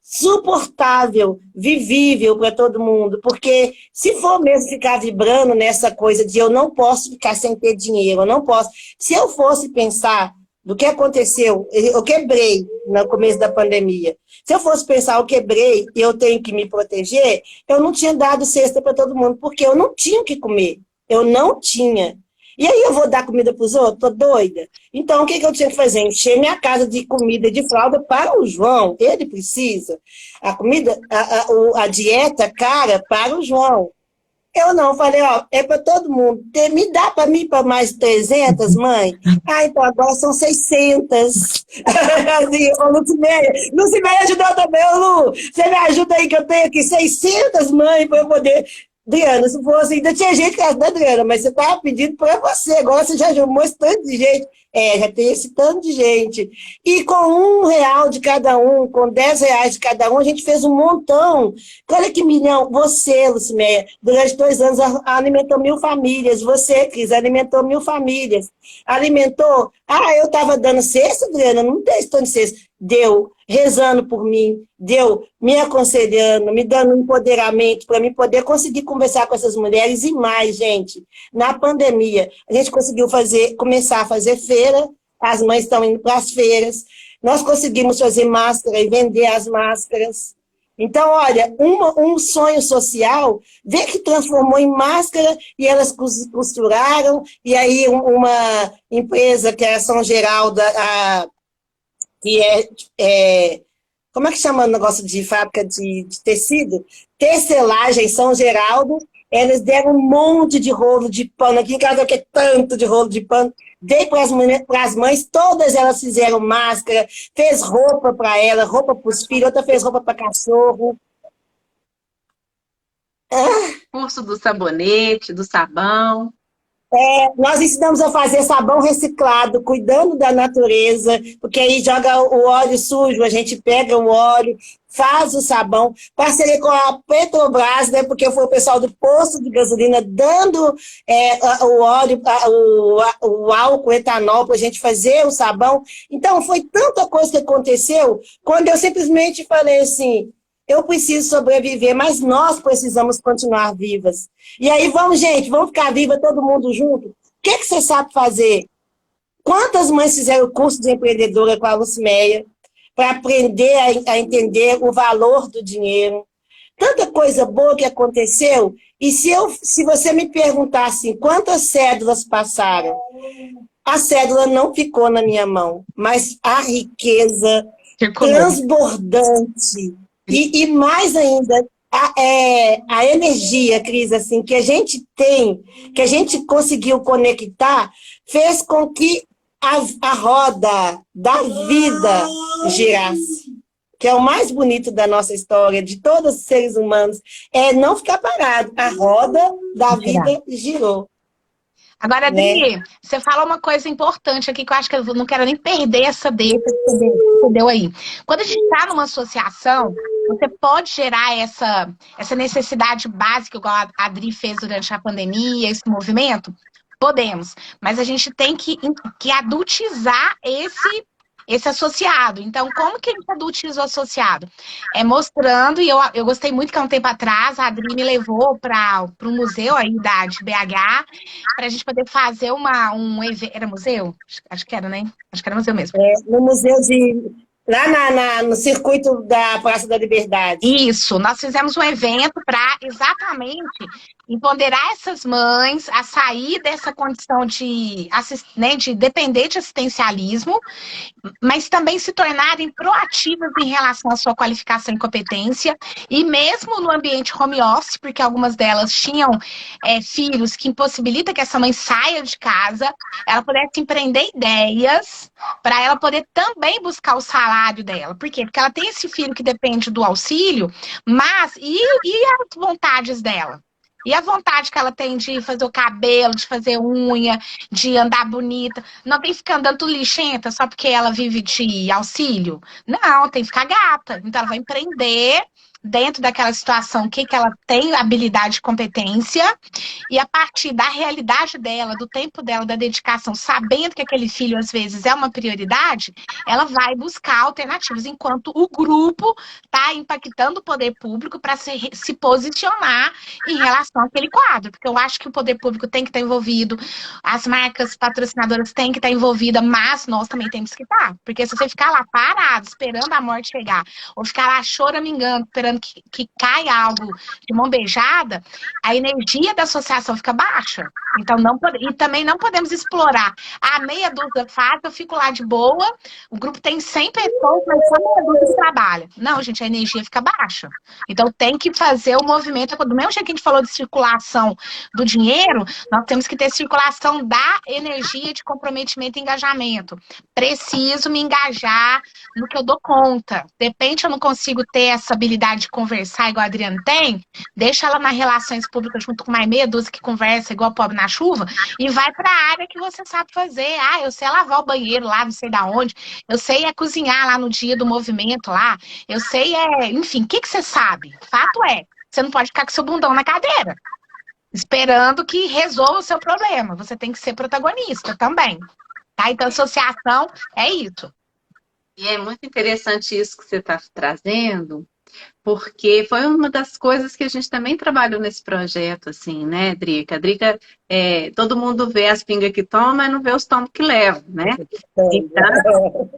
suportável, vivível para todo mundo. Porque se for mesmo ficar vibrando nessa coisa de eu não posso ficar sem ter dinheiro, eu não posso. Se eu fosse pensar do que aconteceu, eu quebrei no começo da pandemia. Se eu fosse pensar, eu quebrei e eu tenho que me proteger, eu não tinha dado cesta para todo mundo, porque eu não tinha o que comer. Eu não tinha. E aí eu vou dar comida para os outros? Tô doida. Então, o que eu tinha que fazer? Encher minha casa de comida e de fralda para o João. Ele precisa. A comida, a dieta cara para o João. Eu não, falei, é para todo mundo. Me dá para mim para mais 300, mãe? Ah, então agora são 600. Assim, ô, Luciméia ajudou também, Lu. Você me ajuda aí que eu tenho aqui 600, mãe, para eu poder... Adriana, se fosse, ainda tinha gente que era da Adriana, mas você estava pedindo para você, agora você já chamou esse tanto de gente. Já tem esse tanto de gente. E com R$ 1 de cada um, com R$ 10 de cada um, a gente fez um montão. Olha que milhão. Você, Luciméia, durante 2 anos alimentou 1.000 famílias. Você, Cris, alimentou 1.000 famílias. Alimentou. Eu estava dando cesta, Adriana? Não tem esse tanto de cesta. Deu, rezando por mim, deu, me aconselhando, me dando um empoderamento para mim poder conseguir conversar com essas mulheres e mais, gente. Na pandemia, a gente conseguiu começar a fazer feira, as mães estão indo para as feiras, nós conseguimos fazer máscara e vender as máscaras. Então, olha, um sonho social, vê que transformou em máscara e elas costuraram, e aí uma empresa que é a São Geraldo, que como é que chama o negócio de fábrica de tecido? Tecelagem São Geraldo, eles deram um monte de rolo de pano, aqui em casa que é tanto de rolo de pano, dei para as mães, todas elas fizeram máscara, fez roupa para ela, roupa para os filhos, outra fez roupa para cachorro. Curso do sabonete, do sabão. Nós ensinamos a fazer sabão reciclado, cuidando da natureza, porque aí joga o óleo sujo, a gente pega o óleo, faz o sabão, parceria com a Petrobras, né, porque foi o pessoal do posto de gasolina dando o óleo, o álcool, o etanol, para a gente fazer o sabão. Então, foi tanta coisa que aconteceu, quando eu simplesmente falei assim, eu preciso sobreviver, mas nós precisamos continuar vivas. E aí, gente, vamos ficar viva todo mundo junto? O que você sabe fazer? Quantas mães fizeram o curso de empreendedora com a Lucimeia para aprender a entender o valor do dinheiro? Tanta coisa boa que aconteceu. E se você me perguntar assim, quantas cédulas passaram? A cédula não ficou na minha mão, mas a riqueza transbordante. E mais ainda, a energia, Cris, assim, que a gente tem, que a gente conseguiu conectar, fez com que a roda da vida girasse. Que é o mais bonito da nossa história, de todos os seres humanos, é não ficar parado. A roda da vida girou. Agora, Adri, você falou uma coisa importante aqui que eu acho que eu não quero nem perder essa deixa que você deu aí. Quando a gente está numa associação, você pode gerar essa necessidade básica, igual a Adri fez durante a pandemia, esse movimento? Podemos, mas a gente tem que adultizar esse associado. Então, como que a gente adultiza o associado? Mostrando, e eu gostei muito que há um tempo atrás a Adri me levou para um museu aí de BH, para a gente poder fazer um evento. Era museu? Acho que era, né? Acho que era museu mesmo. No museu lá no circuito da Praça da Liberdade. Isso, nós fizemos um evento para exatamente empoderar essas mães a sair dessa condição de depender de assistencialismo, mas também se tornarem proativas em relação à sua qualificação e competência, e mesmo no ambiente home office, porque algumas delas tinham filhos que impossibilita que essa mãe saia de casa, ela pudesse empreender ideias para ela poder também buscar o salário dela. Por quê? Porque ela tem esse filho que depende do auxílio, mas e as vontades dela? E a vontade que ela tem de fazer o cabelo, de fazer unha, de andar bonita? Não tem que ficar andando lixenta só porque ela vive de auxílio? Não, tem que ficar gata. Então, ela vai empreender dentro daquela situação, o que ela tem habilidade e competência, e a partir da realidade dela, do tempo dela, da dedicação, sabendo que aquele filho, às vezes, é uma prioridade, ela vai buscar alternativas, enquanto o grupo está impactando o poder público para se posicionar em relação àquele quadro, porque eu acho que o poder público tem que estar envolvido, as marcas patrocinadoras têm que estar envolvidas, mas nós também temos que estar, porque se você ficar lá parado, esperando a morte chegar, ou ficar lá choramingando, esperando que caia algo de mão beijada, a energia da associação fica baixa. Então, e também não podemos explorar. A meia dúzia faz, eu fico lá de boa, o grupo tem 100 pessoas, mas só meia dúzia trabalha. Não, gente, a energia fica baixa. Então, tem que fazer o movimento. Do mesmo jeito que a gente falou de circulação do dinheiro, nós temos que ter circulação da energia de comprometimento e engajamento. Preciso me engajar no que eu dou conta. De repente, eu não consigo ter essa habilidade de conversar igual a Adriana tem, deixa ela nas relações públicas junto com mais meia dúzia que conversa igual pobre na chuva, e vai para a área que você sabe fazer. Eu sei lavar o banheiro lá, não sei da onde, eu sei cozinhar lá no dia do movimento lá, eu sei enfim, o que você sabe? Fato você não pode ficar com seu bundão na cadeira, esperando que resolva o seu problema. Você tem que ser protagonista também. Tá? Então, associação é isso. E é muito interessante isso que você está trazendo, porque foi uma das coisas que a gente também trabalhou nesse projeto, assim, né, Drica? A Drica, todo mundo vê as pingas que toma, mas não vê os tomos que leva, né? Então,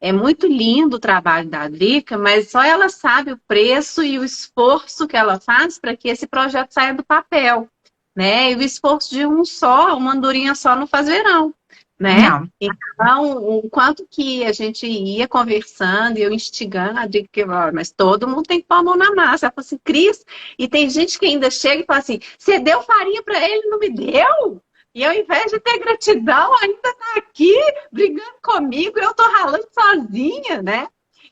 é muito lindo o trabalho da Drica, mas só ela sabe o preço e o esforço que ela faz para que esse projeto saia do papel, né? E o esforço de um só, uma andorinha só não faz verão, né? Não. Então, o quanto que a gente ia conversando e eu instigando a Drica, mas todo mundo tem que pôr a mão na massa. Ela falou assim, Cris, e tem gente que ainda chega e fala assim, você deu farinha para ele, não me deu? E ao invés de ter gratidão, ainda tá aqui brigando comigo, eu tô ralando sozinha, né?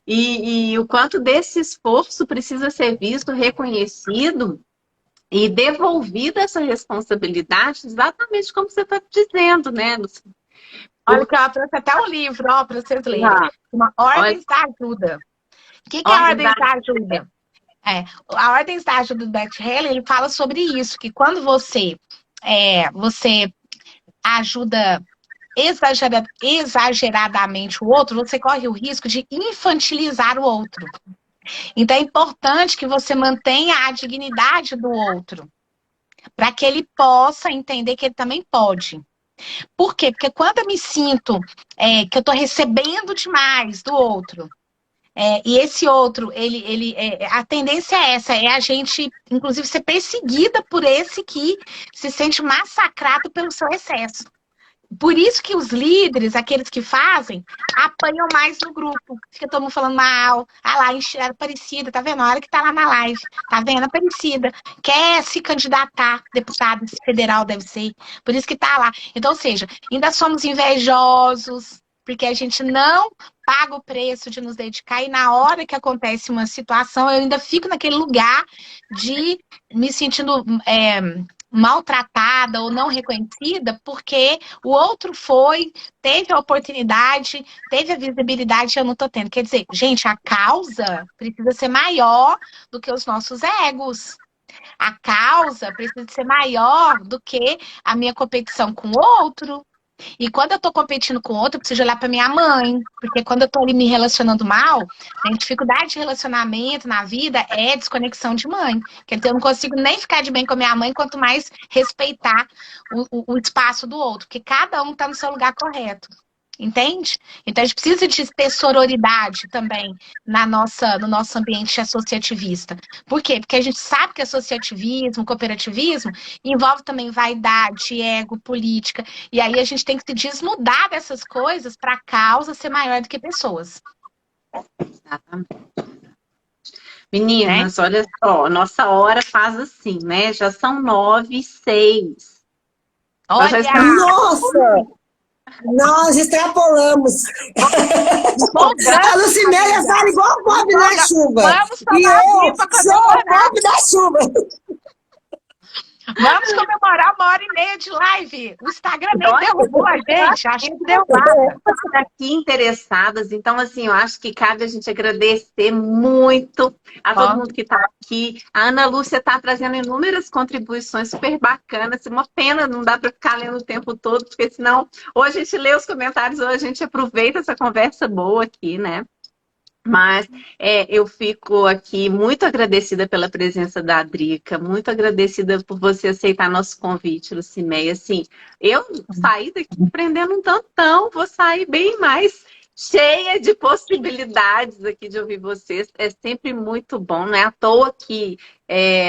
E o quanto desse esforço precisa ser visto, reconhecido e devolvida essa responsabilidade, exatamente como você está dizendo, né, Luciana? Olha que eu trouxe até um livro, ó, para vocês lerem. Uma Ordens da Ajuda. O que é a Ordens da Ajuda? A Ordens da Ajuda do Bert Hellinger, ele fala sobre isso, que quando você ajuda exageradamente o outro, você corre o risco de infantilizar o outro. Então é importante que você mantenha a dignidade do outro, para que ele possa entender que ele também pode. Por quê? Porque quando eu me sinto que eu estou recebendo demais do outro, e esse outro, a tendência é essa, é a gente, inclusive, ser perseguida por esse que se sente massacrado pelo seu excesso. Por isso que os líderes, aqueles que fazem, apanham mais no grupo. Fica todo mundo falando mal. Ah lá, a Aparecida, tá vendo? A hora que tá lá na live, tá vendo? A Aparecida quer se candidatar, deputado federal deve ser. Por isso que tá lá. Então, ou seja, ainda somos invejosos, porque a gente não paga o preço de nos dedicar. E na hora que acontece uma situação, eu ainda fico naquele lugar de me sentindo maltratada ou não reconhecida, porque o outro teve a oportunidade, teve a visibilidade e eu não tô tendo. Quer dizer, gente, a causa precisa ser maior do que os nossos egos. A causa precisa ser maior do que a minha competição com o outro. E quando eu tô competindo com outro, eu preciso olhar pra minha mãe. Porque quando eu tô ali me relacionando mal, a dificuldade de relacionamento na vida é desconexão de mãe. Quer dizer, eu não consigo nem ficar de bem com a minha mãe, quanto mais respeitar o espaço do outro. Porque cada um tá no seu lugar correto. Entende? Então a gente precisa de ter sororidade também no nosso ambiente associativista. Por quê? Porque a gente sabe que associativismo, cooperativismo, envolve também vaidade, ego, política. E aí a gente tem que se desnudar dessas coisas para a causa ser maior do que pessoas. Meninas, olha só, nossa hora faz assim, né? Já são 9h06. Olha! Nossa! Nós extrapolamos. A Luciméia fala igual o Bob na chuva. E eu sou o Bob da chuva. Vamos comemorar 1h30 de live. O Instagram nem derrubou a gente. Acho que deu nada. Aqui interessadas. Então, assim, eu acho que cabe a gente agradecer muito a todo mundo que está aqui. A Ana Lúcia está trazendo inúmeras contribuições super bacanas. Uma pena, não dá para ficar lendo o tempo todo, porque senão ou a gente lê os comentários ou a gente aproveita essa conversa boa aqui, né? Mas eu fico aqui muito agradecida pela presença da Drica, muito agradecida por você aceitar nosso convite, Luciméia. Assim, eu saí daqui aprendendo um tantão, vou sair bem mais cheia de possibilidades aqui de ouvir vocês. É sempre muito bom, não é à toa que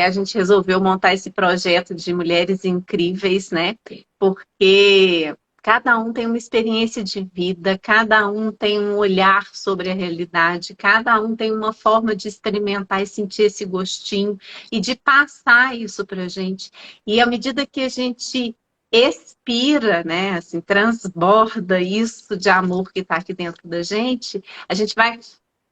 a gente resolveu montar esse projeto de Mulheres Incríveis, né? Porque cada um tem uma experiência de vida, cada um tem um olhar sobre a realidade, cada um tem uma forma de experimentar e sentir esse gostinho e de passar isso para a gente. E à medida que a gente expira, né, assim, transborda isso de amor que está aqui dentro da gente, a gente vai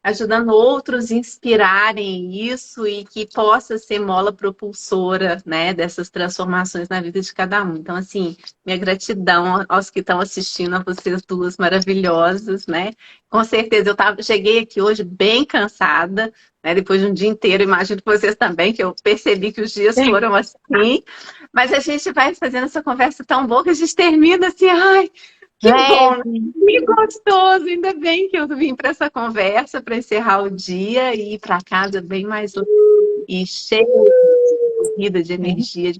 ajudando outros a inspirarem isso e que possa ser mola propulsora, né, dessas transformações na vida de cada um. Então, assim, minha gratidão aos que estão assistindo, a vocês duas maravilhosas, né? Com certeza, cheguei aqui hoje bem cansada, né, depois de um dia inteiro, imagino que vocês também, que eu percebi que os dias foram assim, mas a gente vai fazendo essa conversa tão boa que a gente termina assim, ai, que bom, que gostoso, ainda bem que eu vim para essa conversa, para encerrar o dia e ir para casa bem mais e cheia de vida, de energia.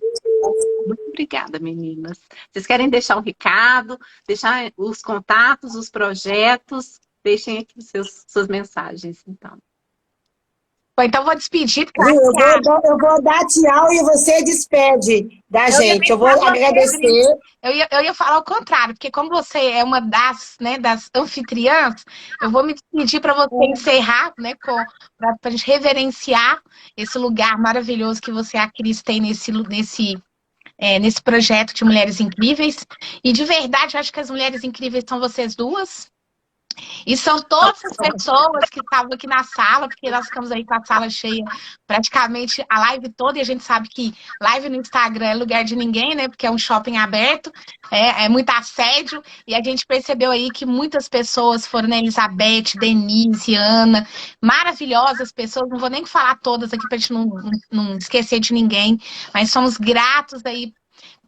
Muito obrigada, meninas. Vocês querem deixar um recado, deixar os contatos, os projetos? deixem aqui suas mensagens, então. Bom, então vou despedir, porque eu vou dar tchau e você despede da gente. Eu vou agradecer. Eu ia falar o contrário, porque como você é uma das, né, das anfitriãs, eu vou me despedir para você encerrar, né, para a gente reverenciar esse lugar maravilhoso que você e a Cris tem nesse projeto de Mulheres Incríveis. E de verdade, eu acho que as mulheres incríveis são vocês duas. E são todas as pessoas que estavam aqui na sala, porque nós ficamos aí com a sala cheia praticamente a live toda, e a gente sabe que live no Instagram é lugar de ninguém, né? Porque é um shopping aberto, é muito assédio, e a gente percebeu aí que muitas pessoas foram, né? Elizabeth, Denise, Ana, maravilhosas pessoas, não vou nem falar todas aqui para a gente não esquecer de ninguém, mas somos gratos aí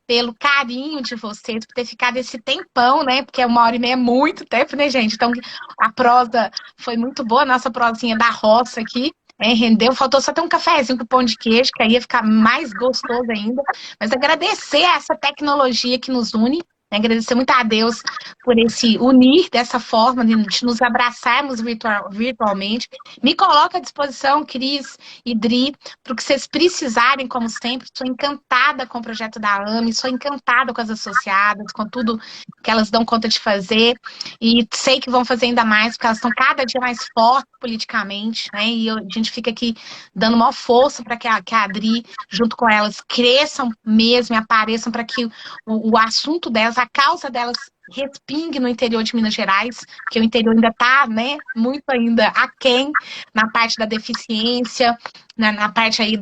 pelo carinho de vocês, por ter ficado esse tempão, né? Porque 1h30 é muito tempo, né, gente? Então, a prosa foi muito boa, a nossa prosinha da roça aqui, rendeu. Faltou só ter um cafezinho com pão de queijo, que aí ia ficar mais gostoso ainda. Mas agradecer a essa tecnologia que nos une, né? Agradecer muito a Deus por esse unir dessa forma, de nos abraçarmos virtualmente. Me coloco à disposição, Cris e Dri, para o que vocês precisarem, como sempre. Sou encantada com o projeto da AME, sou encantada com as associadas, com tudo que elas dão conta de fazer. E sei que vão fazer ainda mais, porque elas estão cada dia mais fortes politicamente, né? E a gente fica aqui dando maior força para que a Dri, junto com elas, cresçam mesmo e apareçam para que o assunto delas, a causa delas, respingue no interior de Minas Gerais, porque o interior ainda está, né, muito ainda aquém na parte da deficiência, na parte aí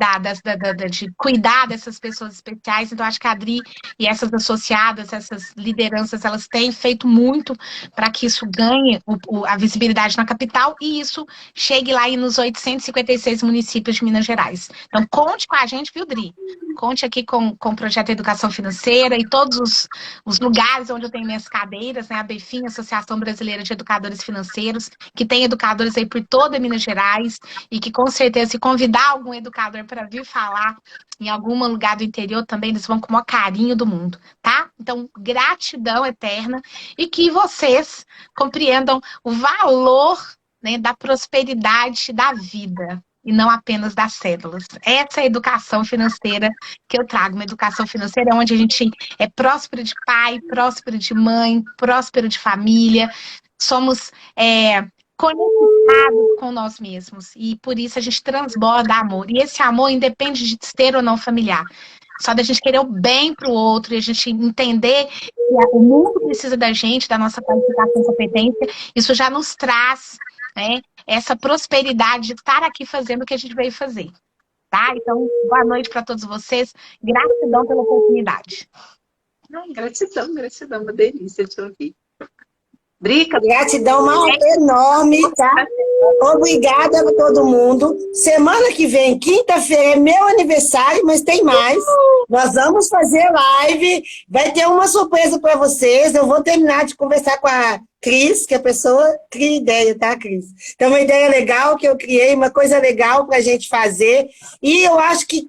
de cuidar dessas pessoas especiais. Então, acho que a Adri e essas associadas, essas lideranças, elas têm feito muito para que isso ganhe a visibilidade na capital e isso chegue lá nos 856 municípios de Minas Gerais. Então, conte com a gente, viu, Dri? Conte aqui com o Projeto Educação Financeira e todos os lugares onde eu tenho minhas cadeiras, né? A BEFIN, Associação Brasileira de Educadores Financeiros, que tem educadores aí por toda Minas Gerais e que, com certeza, se convidar algum educador para vir falar em algum lugar do interior também, eles vão com o maior carinho do mundo, tá? Então, gratidão eterna e que vocês compreendam o valor, né, da prosperidade da vida e não apenas das cédulas. Essa é a educação financeira que eu trago, uma educação financeira onde a gente é próspero de pai, próspero de mãe, próspero de família, somos conectados com nós mesmos e por isso a gente transborda amor. E esse amor independe de ser ou não familiar. Só da gente querer o bem para o outro e a gente entender que o mundo precisa da gente, da nossa qualificação e competência, isso já nos traz, né, essa prosperidade de estar aqui fazendo o que a gente veio fazer. Tá? Então, boa noite para todos vocês. Gratidão pela oportunidade. Gratidão, uma delícia te ouvir. Drica. Gratidão enorme, tá? Obrigada a todo mundo. Semana que vem, quinta-feira, é meu aniversário, mas tem mais. Nós vamos fazer live. Vai ter uma surpresa para vocês. Eu vou terminar de conversar com a Cris, que a pessoa cria ideia, tá, Cris? Então, uma ideia legal que eu criei, uma coisa legal para a gente fazer. E eu acho que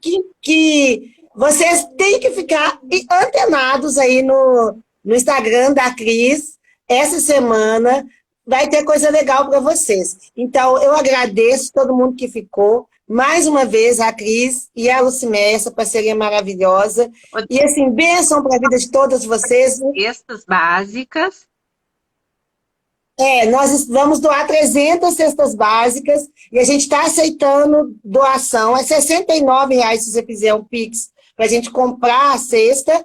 vocês têm que ficar antenados aí no Instagram da Cris. Essa semana vai ter coisa legal para vocês. Então, eu agradeço todo mundo que ficou. Mais uma vez, a Cris e a Luciméia, essa parceria maravilhosa. E, assim, bênção para a vida de todas vocês. Cestas básicas. Nós vamos doar 300 cestas básicas e a gente está aceitando doação. É R$ 69,00 se você fizer um Pix para a gente comprar a cesta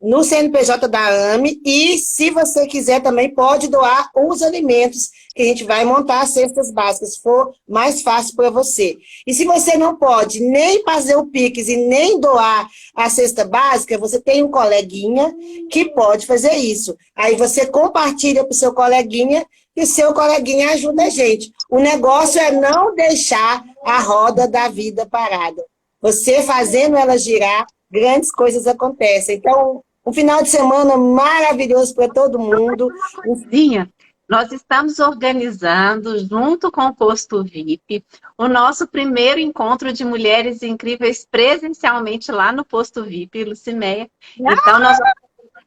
no CNPJ da AME, e se você quiser também pode doar os alimentos que a gente vai montar as cestas básicas, se for mais fácil para você. E se você não pode nem fazer o Pix e nem doar a cesta básica, você tem um coleguinha que pode fazer isso. Aí você compartilha para o seu coleguinha e o seu coleguinha ajuda a gente. O negócio é não deixar a roda da vida parada. Você fazendo ela girar, grandes coisas acontecem. Então, um final de semana maravilhoso para todo mundo. Nós estamos organizando, junto com o Posto VIP, o nosso primeiro encontro de mulheres incríveis presencialmente lá no Posto VIP, Luciméia. Então, nós vamos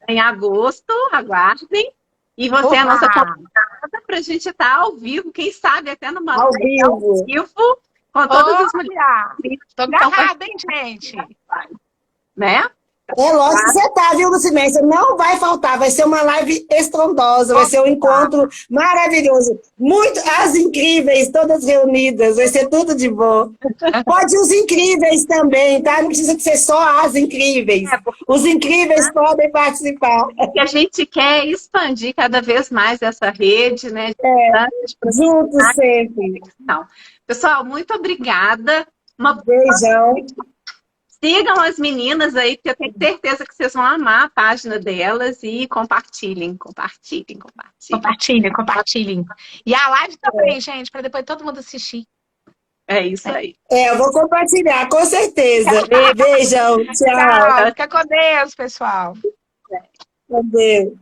em agosto, aguardem. E você é a nossa Opa! convidada para a gente estar ao vivo, quem sabe até numa Ao live ao vivo. vivo, com todas as mulheres Olha! Tô que estão agarrada, hein, gente? né? É lógico que você tá, viu, Luciméia? Você não vai faltar, vai ser uma live estrondosa, vai ser um encontro maravilhoso. Muito, as incríveis, todas reunidas, vai ser tudo de bom. Pode os incríveis também, tá? Não precisa ser só as incríveis. Os incríveis podem participar. Porque a gente quer expandir cada vez mais essa rede, né? Juntos sempre. Então, pessoal, muito obrigada. Uma Beijão. Sigam as meninas aí, porque eu tenho certeza que vocês vão amar a página delas e compartilhem. Compartilhem. E a live também, gente, para depois todo mundo assistir. É isso aí. Eu vou compartilhar, com certeza. Beijão, tchau. Tchau, fica com Deus, pessoal. Com Deus.